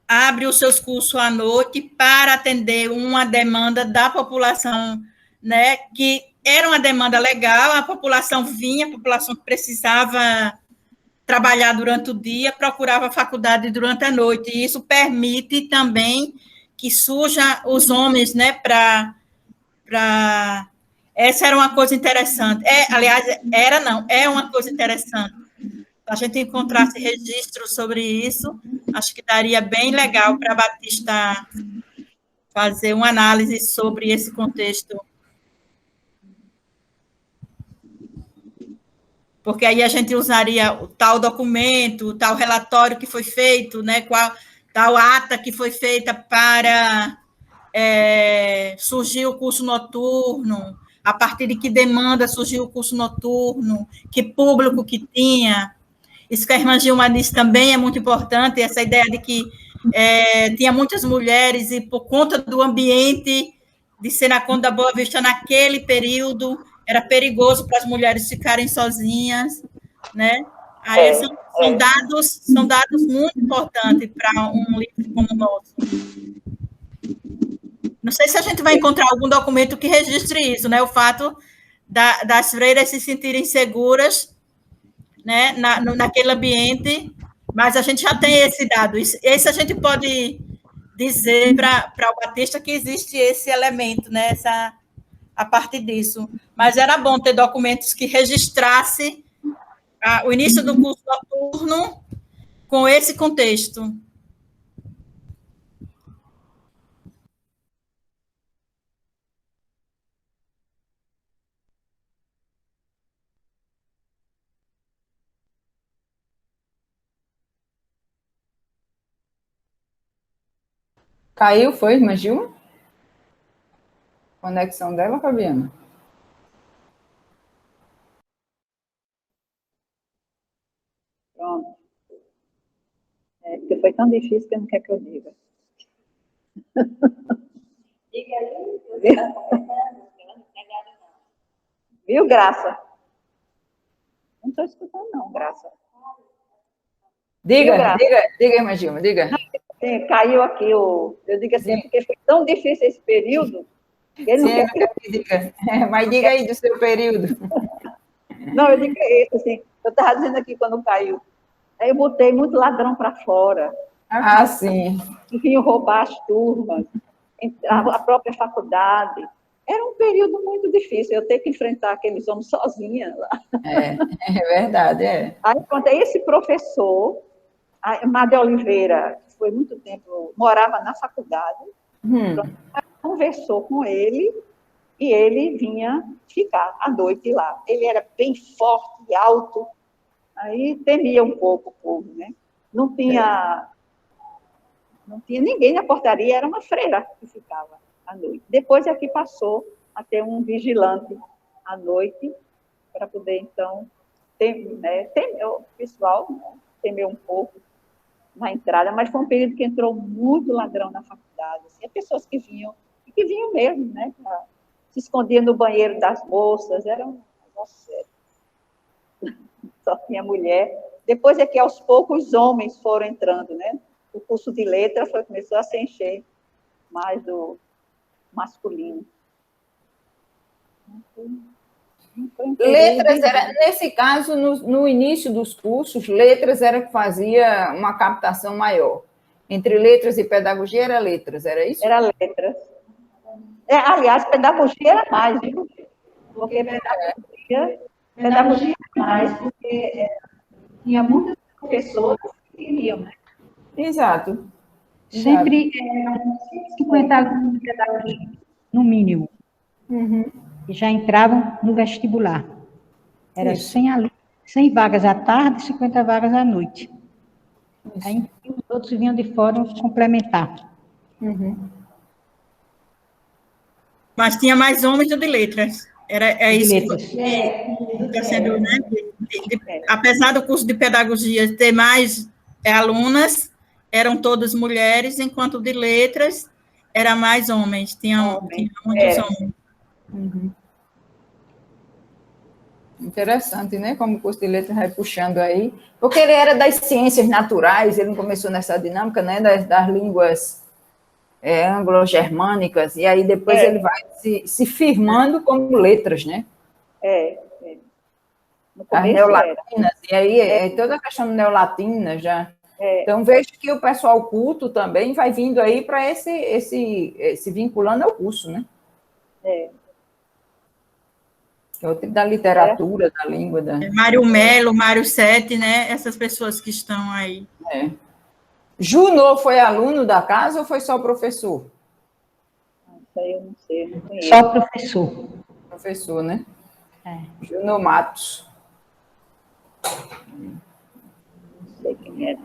abre os seus cursos à noite para atender uma demanda da população, né, que era uma demanda legal, a população vinha, a população que precisava trabalhar durante o dia, procurava a faculdade durante a noite, e isso permite também que surja os homens, né, para... Essa era uma coisa interessante. Aliás, é uma coisa interessante. Se a gente encontrasse registro sobre isso, acho que daria bem legal para a Batista fazer uma análise sobre esse contexto. porque aí a gente usaria o tal documento, o tal relatório que foi feito, né, qual tal ata que foi feita para surgir o curso noturno, a partir de que demanda surgiu o curso noturno, que público que tinha. Isso que a irmã Gilma disse também é muito importante, essa ideia de que tinha muitas mulheres e por conta do ambiente de Sena Conde da Boa Vista naquele período, era perigoso para as mulheres ficarem sozinhas, né? Aí são dados muito importantes para um livro como o nosso. Não sei se a gente vai encontrar algum documento que registre isso, né? O fato das freiras se sentirem seguras, né? Naquele ambiente, mas a gente já tem esse dado. Esse a gente pode dizer para o Batista que existe esse elemento, né? A partir disso. Mas era bom ter documentos que registrasse o início do curso noturno com esse contexto. Caiu, foi, irmã Gil? Conexão dela, Fabiana? Pronto. Porque foi tão difícil que não quer que eu diga. Diga aí, você está conversando, viu, Graça? Não estou escutando, não, Graça. Diga, irmã Gilma, diga. Sim, caiu aqui eu digo assim, porque foi tão difícil esse período, que ele não quer que eu diga. Mas diga aí do seu período. Não, eu digo isso, assim, eu estava dizendo aqui quando caiu. Aí eu botei muito ladrão para fora. Ah, sim. Vinham roubar as turmas, a própria faculdade. Era um período muito difícil, eu ter que enfrentar aqueles homens sozinha lá. É verdade, é. Aí, pronto, esse professor, a Madre Oliveira, foi muito tempo, morava na faculdade, conversou com ele, e ele vinha ficar à noite lá. Ele era bem forte e alto, aí temia um pouco o povo, né? Não tinha ninguém na portaria, era uma freira que ficava à noite. Depois é que passou a ter um vigilante à noite, para poder, então, o pessoal temeu um pouco na entrada, mas foi um período que entrou muito ladrão na faculdade. Assim, pessoas que vinham mesmo, né? Se escondiam no banheiro das moças, era um negócio sério. Só tinha mulher. Depois é que, aos poucos, os homens foram entrando, né? O curso de letras começou a se encher mais do masculino. Letras era, nesse caso, no início dos cursos, letras era que fazia uma captação maior. Entre letras e pedagogia era letras, era isso? Era letras. Aliás, pedagogia era mais, viu? Porque pedagogia era mais, porque tinha muitas pessoas que queriam, né? Exato. Sempre 50 alunos de pedagogia, no mínimo. E já entravam no vestibular. Era 100 vagas à tarde e 50 vagas à noite. Aí os outros vinham de fora complementar. Mas tinha mais homens do que letras. É isso que está sendo, né? Apesar do curso de pedagogia ter mais alunas, eram todas mulheres, enquanto o de letras era mais homens, tinha muitos homens. Interessante, né? Como o curso de letras vai puxando aí. Porque ele era das ciências naturais, ele não começou nessa dinâmica, né? Das línguas anglo-germânicas, e aí depois ele vai se firmando como letras, né? As neolatinas, e aí toda a questão neolatina já. Então, vejo que o pessoal culto também vai vindo aí para esse vinculando ao curso, né? Da literatura, da língua. Mário Melo, Mário Sete, né? Essas pessoas que estão aí. Junô foi aluno da casa ou foi só professor? Isso aí eu não sei, não conheço. Só professor. Professor, né? Junô Matos. Não sei quem era.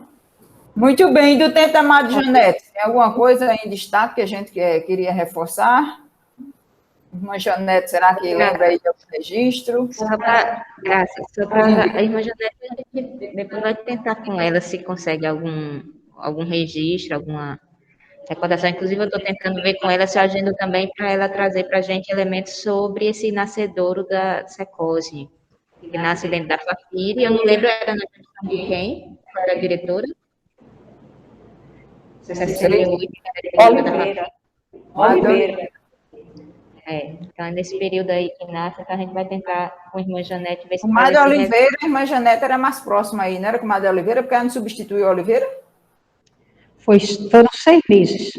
Muito bem, do tempo da Madre Janete, tem alguma coisa em destaque que a gente queria reforçar? Irmã Janete, será que lembra aí do registro? Graças, sobre a irmã Janete, a gente depois vai tentar com ela se consegue algum registro, alguma recordação. Inclusive, eu estou tentando ver com ela se eu agendo também para ela trazer para a gente elementos sobre esse nascedouro da secose, que nasce dentro da Fafiri. Eu não lembro, era na gestão de quem? Qual era a diretora? 68, Oliveira. Oliveira. Então é nesse período aí que nasce, então a gente vai tentar com a irmã Janete ver se O Madre Oliveira, a irmã Janete era mais próxima aí, não era com o Madre Oliveira, porque ela não substituiu a Oliveira? Foram 6 meses.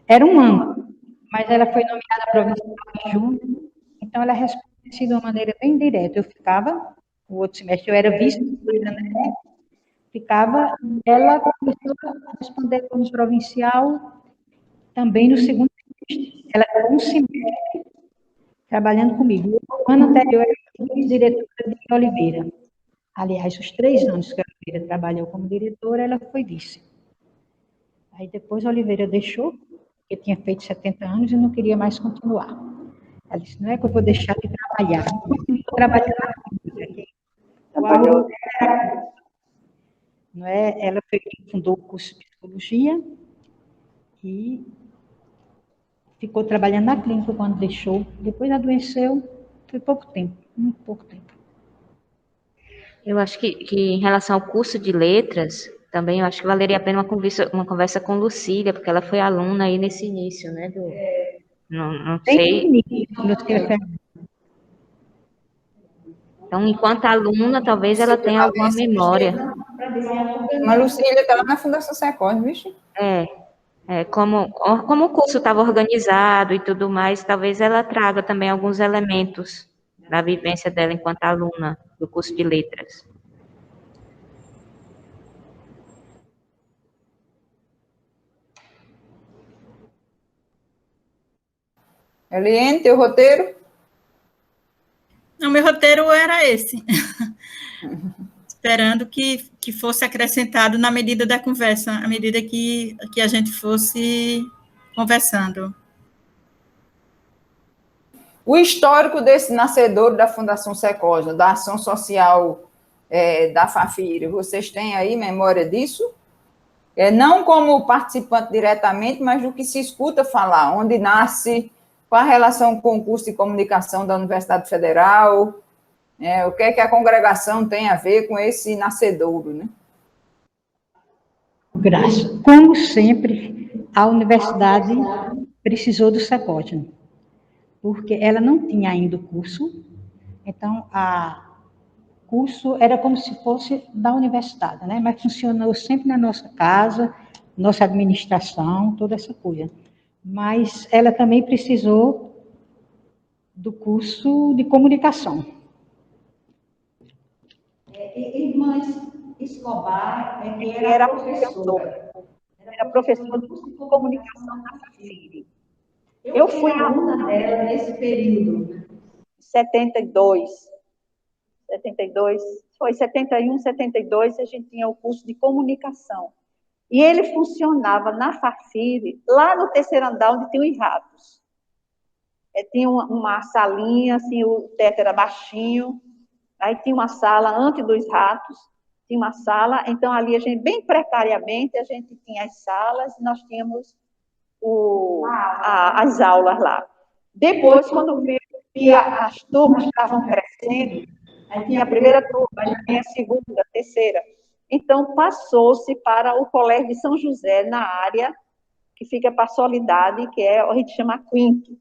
Era um ano, mas ela foi nomeada provincial em julho, então ela respondia de uma maneira bem direta. Eu ficava, o outro semestre eu era vice-presidenta, né? Ficava, ela começou a responder como provincial também no segundo semestre. Ela era um semestre trabalhando comigo. O ano anterior eu era vice-diretora de Oliveira. Aliás, os 3 anos que a Oliveira trabalhou como diretora, ela foi vice. Aí depois a Oliveira deixou, porque tinha feito 70 anos e não queria mais continuar. Ela disse, não é que eu vou deixar de trabalhar. Eu vou trabalhar na clínica. Trabalhou. Não é? Ela foi quem fundou o curso de psicologia e ficou trabalhando na clínica quando deixou. Depois adoeceu, foi pouco tempo, muito pouco tempo. Eu acho que em relação ao curso de letras, também eu acho que valeria a pena uma conversa com Lucília, porque ela foi aluna aí nesse início, né? Não sei. Então, enquanto aluna, talvez ela tenha alguma memória. Mas Lucília estava na Fundação Secos, bicho. Como o curso estava organizado e tudo mais, talvez ela traga também alguns elementos da vivência dela enquanto aluna do curso de letras. Eliane, teu roteiro? Não, meu roteiro era esse. Esperando que fosse acrescentado na medida da conversa, à medida que a gente fosse conversando. O histórico desse nascedor da Fundação Secos, da ação social da Fafiri, vocês têm aí memória disso? Não como participante diretamente, mas do que se escuta falar, onde nasce, qual a relação com o curso de comunicação da Universidade Federal, o que é que a congregação tem a ver com esse nascedouro, né? Graça. Como sempre, a universidade precisou do Secótino, porque ela não tinha ainda o curso, então o curso era como se fosse da universidade, né? Mas funcionou sempre na nossa casa, nossa administração, toda essa coisa. Mas ela também precisou do curso de comunicação. Irmã Escobar, que era professora. Era professora do curso de comunicação na Fafiri. Eu fui aluna dela nesse período. 72, foi 71, 72, a gente tinha o curso de comunicação. E ele funcionava na Fafiri, lá no terceiro andar, onde tinha os ratos. Tinha uma salinha, assim, o teto era baixinho, aí tinha uma sala antes dos ratos, tinha uma sala, então ali a gente, bem precariamente, a gente tinha as salas, e nós tínhamos as aulas lá. Depois, quando viu que as turmas estavam crescendo, aí tinha a primeira turma, aí tinha a segunda, a terceira. Então, passou-se para o Colégio de São José, na área que fica para a Solidade, que a gente chama Quinto.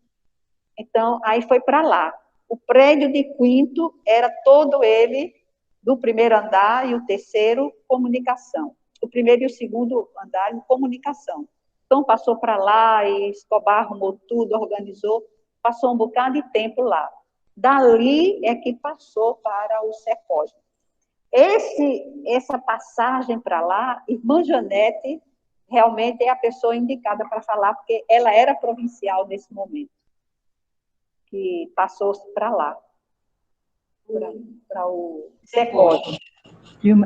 Então, aí foi para lá. O prédio de Quinto era todo ele, do primeiro andar e o terceiro, comunicação. O primeiro e o segundo andar, comunicação. Então, passou para lá e Escobar arrumou tudo, organizou, passou um bocado de tempo lá. Dali é que passou para o Secos. Essa passagem para lá, irmã Janete, realmente é a pessoa indicada para falar, porque ela era provincial nesse momento, que passou-se para lá. para o SECOD.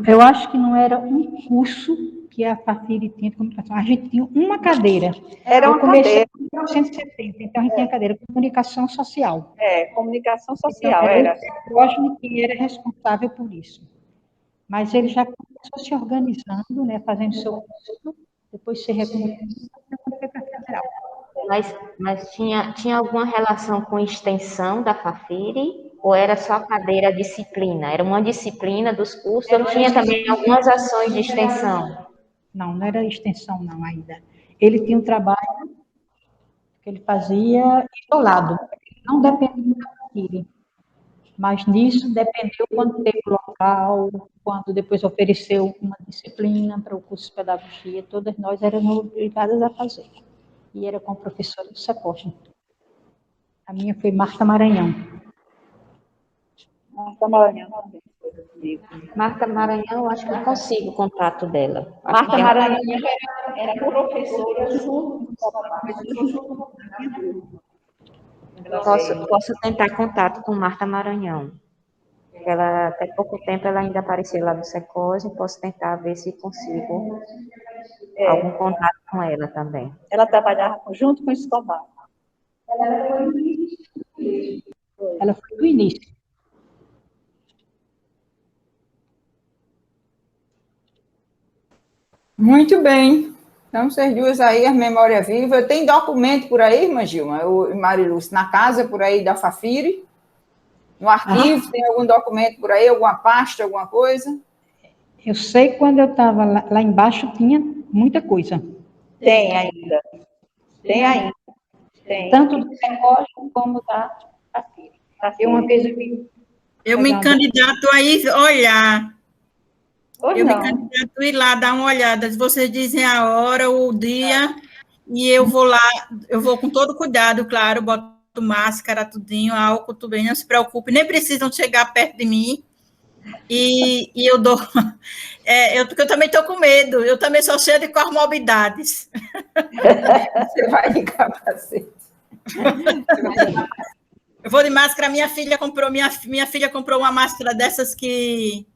Eu acho que não era um curso que a Fafiri tinha de comunicação. A gente tinha uma cadeira. Era uma cadeira. Em 1970, então a gente tinha a cadeira de comunicação social. Comunicação Então, social, era era. o Cosme que era responsável por isso. Mas ele já começou se organizando, né, fazendo seu curso, depois se reconheceu quando foi para a federal. Mas tinha alguma relação com extensão da Fafiri? Ou era só cadeira disciplina? Era uma disciplina dos cursos, ou tinha também algumas ações de extensão? Não era extensão, não, ainda. Ele tinha um trabalho que ele fazia isolado, não dependia da Fafiri. Mas nisso dependeu quando teve o local, quando depois ofereceu uma disciplina para o curso de pedagogia, todas nós éramos obrigadas a fazer. E era com a professora do SECOSM. A minha foi Marta Maranhão. Marta Maranhão também foi comigo. Marta Maranhão, acho que eu consigo o contato dela. Marta Maranhão era professora junto Posso tentar contato com Marta Maranhão. Ela, até pouco tempo, ela ainda apareceu lá no SECOSM, posso tentar ver se consigo algum contato com ela também. Ela trabalhava junto com o Escobar. Ela foi do início. Muito bem. Então, vocês duas aí, a memória viva. Tem documento por aí, irmã Gilma? E Mariluz, na casa por aí da Fafiri? No arquivo, tem algum documento por aí? Alguma pasta, alguma coisa? Eu sei que quando eu estava lá embaixo tinha muita coisa. Tem ainda. Tem ainda. Tem. Tanto do SECOSM como da Fafiri. Eu uma vez eu me candidato a ir olhar. Ou eu não. me candidato a ir lá dar uma olhada. Vocês dizem a hora, o dia, e eu vou lá, eu vou com todo cuidado, claro, boto máscara, tudinho, álcool, tudo bem, não se preocupe, nem precisam chegar perto de mim. E eu dou. Porque eu também estou com medo, eu também sou cheia de comorbidades. Você vai de capacete. Eu vou de máscara, minha filha comprou uma máscara dessas que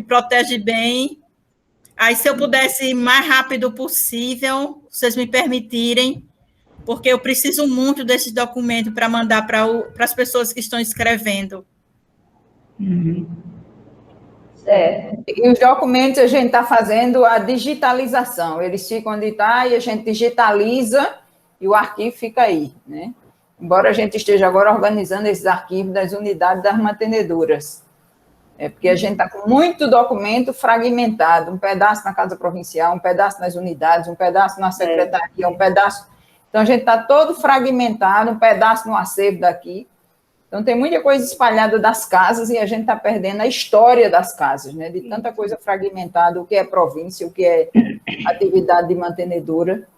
protege bem. Aí, se eu pudesse ir mais rápido possível, vocês me permitirem, porque eu preciso muito desses documentos para mandar para as pessoas que estão escrevendo. Certo. E os documentos a gente está fazendo a digitalização. Eles ficam onde está e a gente digitaliza e o arquivo fica aí, né? Embora a gente esteja agora organizando esses arquivos das unidades das mantenedoras. Porque a gente está com muito documento fragmentado, um pedaço na Casa Provincial, um pedaço nas unidades, um pedaço na Secretaria, um pedaço... Então, a gente está todo fragmentado, um pedaço no acervo daqui. Então, tem muita coisa espalhada das casas e a gente está perdendo a história das casas, né? De tanta coisa fragmentada, o que é província, o que é atividade de mantenedora.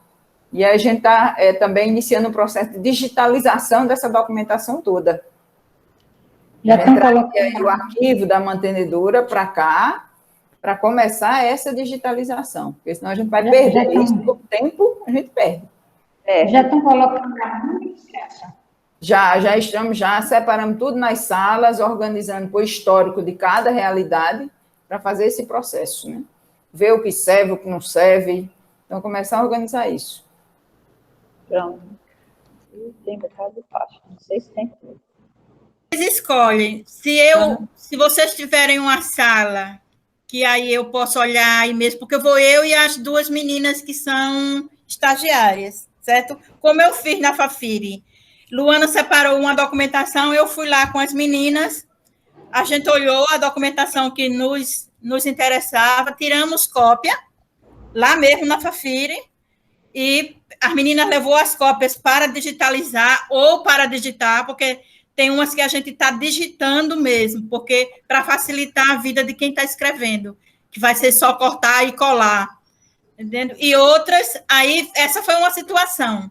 E aí a gente está também iniciando um processo de digitalização dessa documentação toda. Já estão colocando o arquivo da mantenedora para cá, para começar essa digitalização, porque senão a gente vai perder isso, com o tempo a gente perde. Já estão colocando a licença. Já estamos, separamos tudo nas salas, organizando por histórico de cada realidade, para fazer esse processo, né? Ver o que serve, o que não serve, então começar a organizar isso. Pronto. Tem bocado de pasta, não sei se tem tudo. Vocês escolhem. Se vocês tiverem uma sala, que aí eu posso olhar aí mesmo, porque eu e as duas meninas que são estagiárias, certo? Como eu fiz na Fafiri. Luana separou uma documentação, eu fui lá com as meninas, a gente olhou a documentação que nos interessava, tiramos cópia, lá mesmo na Fafiri, e as meninas levou as cópias para digitalizar ou para digitar, porque tem umas que a gente está digitando mesmo, porque para facilitar a vida de quem está escrevendo, que vai ser só cortar e colar. Entendeu? E outras, aí essa foi uma situação.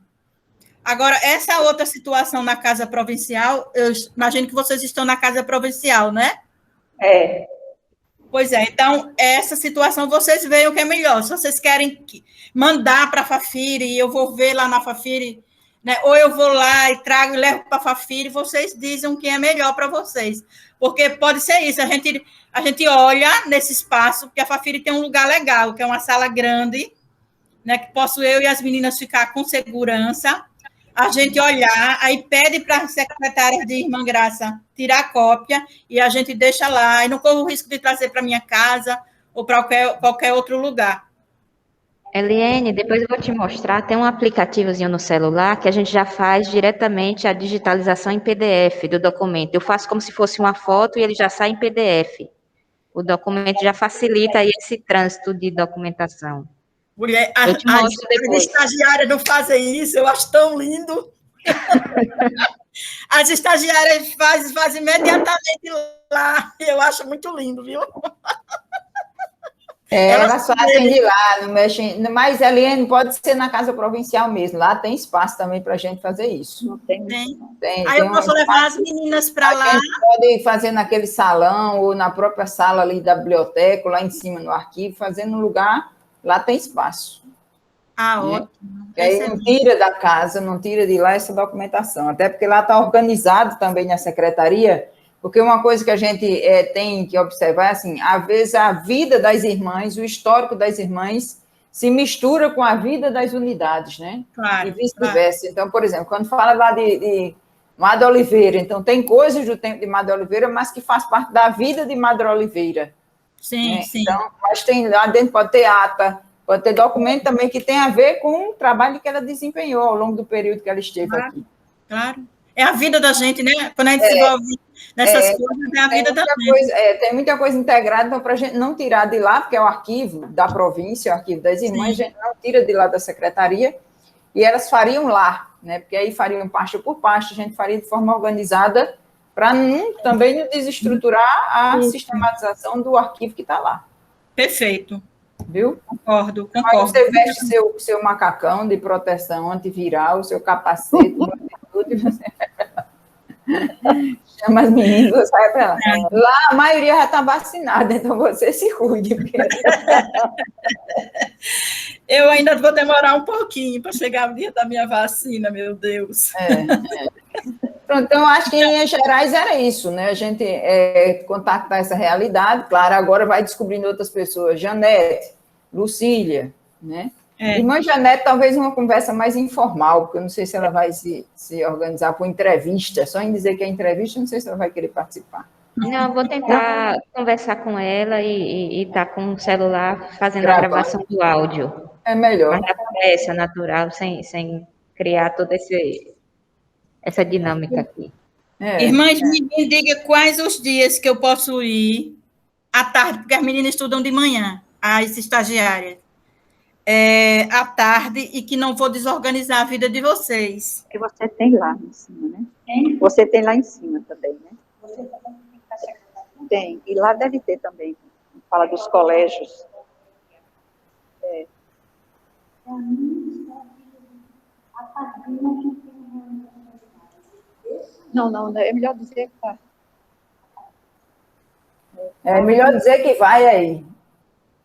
Agora, essa outra situação na Casa Provincial, eu imagino que vocês estão na Casa Provincial, né? Pois é, então, essa situação vocês veem o que é melhor. Se vocês querem mandar para a Fafiri, eu vou ver lá na Fafiri, né? Ou eu vou lá e trago e levo para a Fafiri e vocês dizem o que é melhor para vocês. Porque pode ser isso, a gente olha nesse espaço, porque a Fafiri tem um lugar legal, que é uma sala grande, né, que posso eu e as meninas ficar com segurança, a gente olhar, aí pede para a secretária de Irmã Graça tirar a cópia e a gente deixa lá, e não corro o risco de trazer para minha casa ou para qualquer outro lugar. Eliane, depois eu vou te mostrar, tem um aplicativozinho no celular que a gente já faz diretamente a digitalização em PDF do documento. Eu faço como se fosse uma foto e ele já sai em PDF. O documento já facilita aí esse trânsito de documentação. Mulher, Eu te mostro depois. As estagiárias não fazem isso, eu acho tão lindo. As estagiárias fazem imediatamente lá, eu acho muito lindo, viu? Elas fazem de lá, não mexem. Mas, Eliane, pode ser na Casa Provincial mesmo. Lá tem espaço também para a gente fazer isso. Não tem. Aí eu posso levar as meninas para lá. A gente pode fazer naquele salão ou na própria sala ali da biblioteca, lá em cima no arquivo, fazer no lugar. Lá tem espaço. Ah, né? ótimo. E aí não tira da casa, não tira de lá essa documentação. Até porque lá está organizado também na secretaria. Porque uma coisa que a gente tem que observar é assim, às vezes a vida das irmãs, o histórico das irmãs, se mistura com a vida das unidades, né? Claro, e vice-versa. Claro. Então, por exemplo, quando fala lá de Madre Oliveira, então tem coisas do tempo de Madre Oliveira, mas que faz parte da vida de Madre Oliveira. Sim, né? sim. Então, mas tem lá dentro, pode ter ata, pode ter documento também que tem a ver com o trabalho que ela desempenhou ao longo do período que ela esteve aqui. Claro. É a vida da gente, né? Quando a gente se envolve nessas coisas, é a vida da gente. Tem muita coisa integrada, então, para a gente não tirar de lá, porque é o arquivo da província, o arquivo das irmãs, Sim. a gente não tira de lá da secretaria, e elas fariam lá, né? Porque aí fariam pasta por pasta, a gente faria de forma organizada, para também não desestruturar a sistematização do arquivo que está lá. Perfeito. Viu? Concordo. Aí você veste seu macacão de proteção antiviral, o seu capacete, tudo, e você chama as meninas, sai para lá. Lá a maioria já está vacinada, então você se cuide. Porque... Eu ainda vou demorar um pouquinho para chegar o dia da minha vacina, meu Deus. Pronto, então, acho que em linhas gerais era isso, né? A gente contactar essa realidade, claro, agora vai descobrindo outras pessoas, Janete, Lucília, né? Irmã Janete, talvez uma conversa mais informal, porque eu não sei se ela vai se organizar por entrevista, só em dizer que é entrevista, não sei se ela vai querer participar. Não, vou tentar conversar com ela e tá com o celular fazendo a gravação do áudio. É melhor. Mas na conversa natural, sem criar toda essa dinâmica aqui. Irmãs, me diga quais os dias que eu posso ir à tarde, porque as meninas estudam de manhã, as estagiárias. À tarde e que não vou desorganizar a vida de vocês. Que você tem lá em cima, né? Você tem lá em cima também, né? Tem. E lá deve ter também. Fala dos colégios. Não, é melhor dizer que tá. É melhor dizer que vai aí.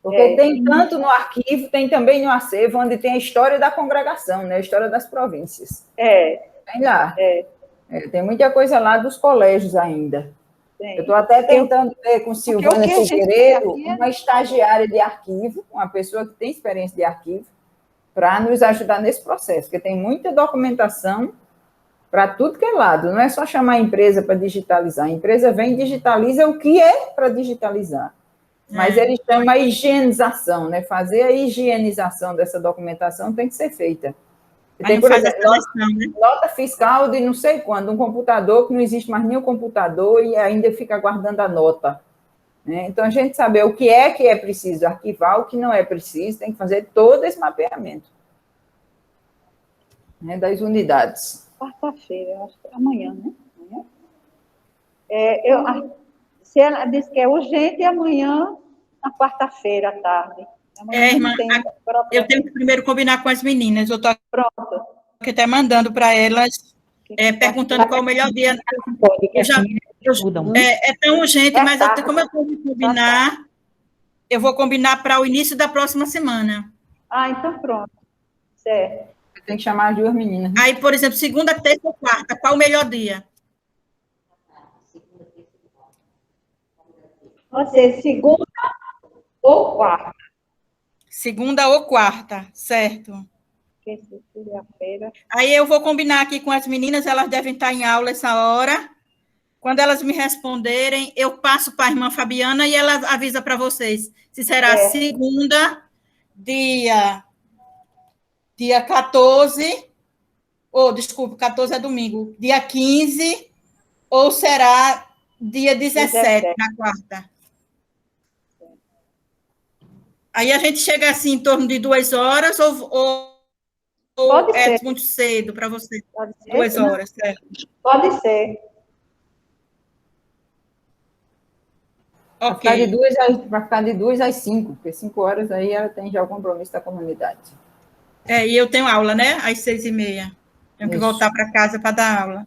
Porque tem tanto no arquivo, tem também no acervo, onde tem a história da congregação, né? A história das províncias. Tem lá. Tem muita coisa lá dos colégios ainda. Eu estou até tentando ver com Silvana Figueiredo, uma estagiária de arquivo, uma pessoa que tem experiência de arquivo, para nos ajudar nesse processo, porque tem muita documentação para tudo que é lado. Não é só chamar a empresa para digitalizar. A empresa vem e digitaliza o que é para digitalizar. Mas ele chama a higienização, né? Fazer a higienização dessa documentação tem que ser feita. Tem, por exemplo, nota fiscal de não sei quando, um computador que não existe mais nenhum computador e ainda fica guardando a nota. Né? Então, a gente saber o que é preciso arquivar, o que não é preciso, tem que fazer todo esse mapeamento, né, das unidades. Quarta-feira, eu acho que é amanhã, né? Se ela disse que é urgente, amanhã, na quarta-feira à tarde. Irmã, eu tenho que primeiro combinar com as meninas. Eu estou aqui até mandando para elas, perguntando qual é o melhor dia. É tão urgente, mas como eu tenho que combinar, eu vou combinar para o início da próxima semana. Então pronto. Certo. tem que chamar as duas meninas. Aí, por exemplo, segunda, terça ou quarta, qual o melhor dia? Pode ser segunda ou quarta. Segunda ou quarta, certo. Porque segunda-feira. Aí eu vou combinar aqui com as meninas, elas devem estar em aula essa hora. Quando elas me responderem, eu passo para a irmã Fabiana e ela avisa para vocês se será segunda, dia 14, ou, desculpe, 14 é domingo, dia 15, ou será dia 17, na quarta. Aí a gente chega assim em torno de 2 horas, ou é muito cedo para você? Pode ser. 2 horas, certo? Pode ser. Ok. Para ficar de 2 às 5, porque 5 horas aí ela tem já o compromisso da comunidade. E eu tenho aula, né? Às 6h30. Tenho que voltar para casa para dar aula.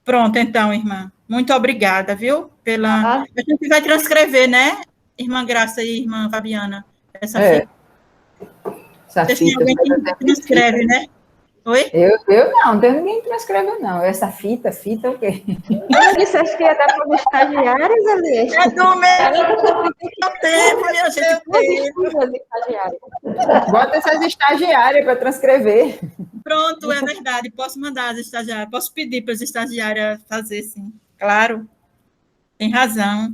Pronto, então, irmã. Muito obrigada, viu? A gente vai transcrever, né? Irmã Graça e irmã Fabiana. Essa fita. Vocês têm alguém que transcreve, né? Oi? Eu não tem ninguém que transcreve, não. Essa fita o quê? Eu disse, acho que ia dar para os estagiários ali. É do meu tempo, minha gente. Bota essas estagiárias para transcrever. Pronto, é verdade. Posso mandar as estagiárias. Posso pedir para as estagiárias fazer, sim. Claro. Tem razão.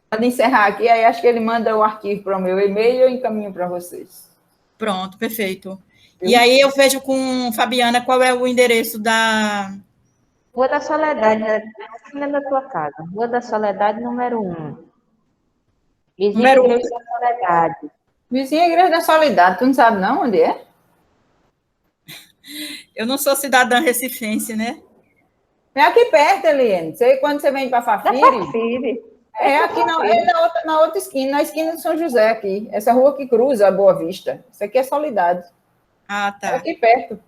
Pode encerrar aqui, aí acho que ele manda o arquivo para o meu e-mail e eu encaminho para vocês. Pronto, perfeito. E aí eu vejo com Fabiana qual é o endereço da... Rua da Soledade, na da tua casa. Rua da Soledade, número 1. Vizinha da Igreja da Soledade. Vizinha da Igreja da Soledade. Tu não sabe não onde é? Eu não sou cidadã recifense, né? É aqui perto, Eliane. Quando você vem para Fafiri... É aqui na outra esquina, na esquina de São José aqui. Essa rua que cruza a Boa Vista. Isso aqui é Soledade. Ah, tá. É aqui perto.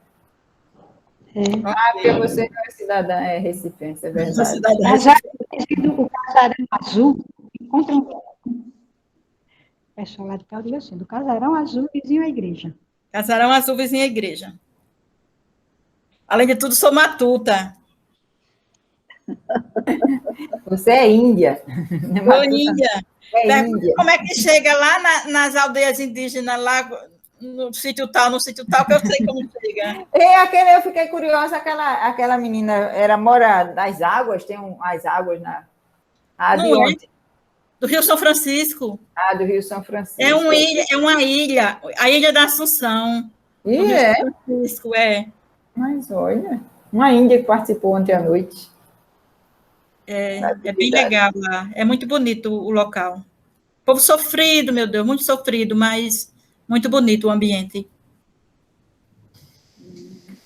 Okay. Porque você não é cidadã, é recifense, é verdade. O casarão azul, encontra um pessoal lá de cá, diz assim, do casarão azul, vizinho à igreja. Casarão azul, vizinho à igreja. Além de tudo, sou matuta. Você é índia. Sou índia. Índia. Como é que chega lá nas aldeias indígenas, lá no sítio tal, que eu sei como chega. Eu fiquei curiosa, aquela menina mora nas águas, tem as águas na... de onde? Do Rio São Francisco. Do Rio São Francisco. É uma ilha, a Ilha da Assunção. E é? São Francisco, Mas olha, uma índia que participou ontem à noite. É bem legal lá, é muito bonito o local. Povo sofrido, meu Deus, muito sofrido, mas muito bonito o ambiente.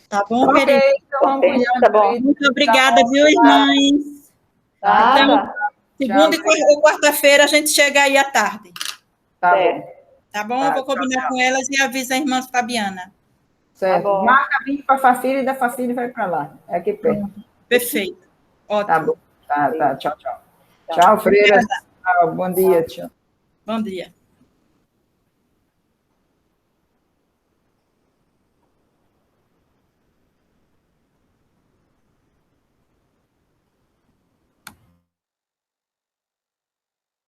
Tá bom, querido? Então, tá bom. Muito obrigada, viu, irmãs? Então, segunda ou quarta-feira a gente chega aí à tarde. Tá bom. Tá bom? Eu vou combinar com elas e aviso a irmã Fabiana. Certo. Tá, marca a vir para a Fafiri e da Fafiri vai para lá. É aqui perto. Perfeito. Ótimo. Tá bom. Tá. Tchau. Tchau, freira. Bom dia, tchau. Bom dia.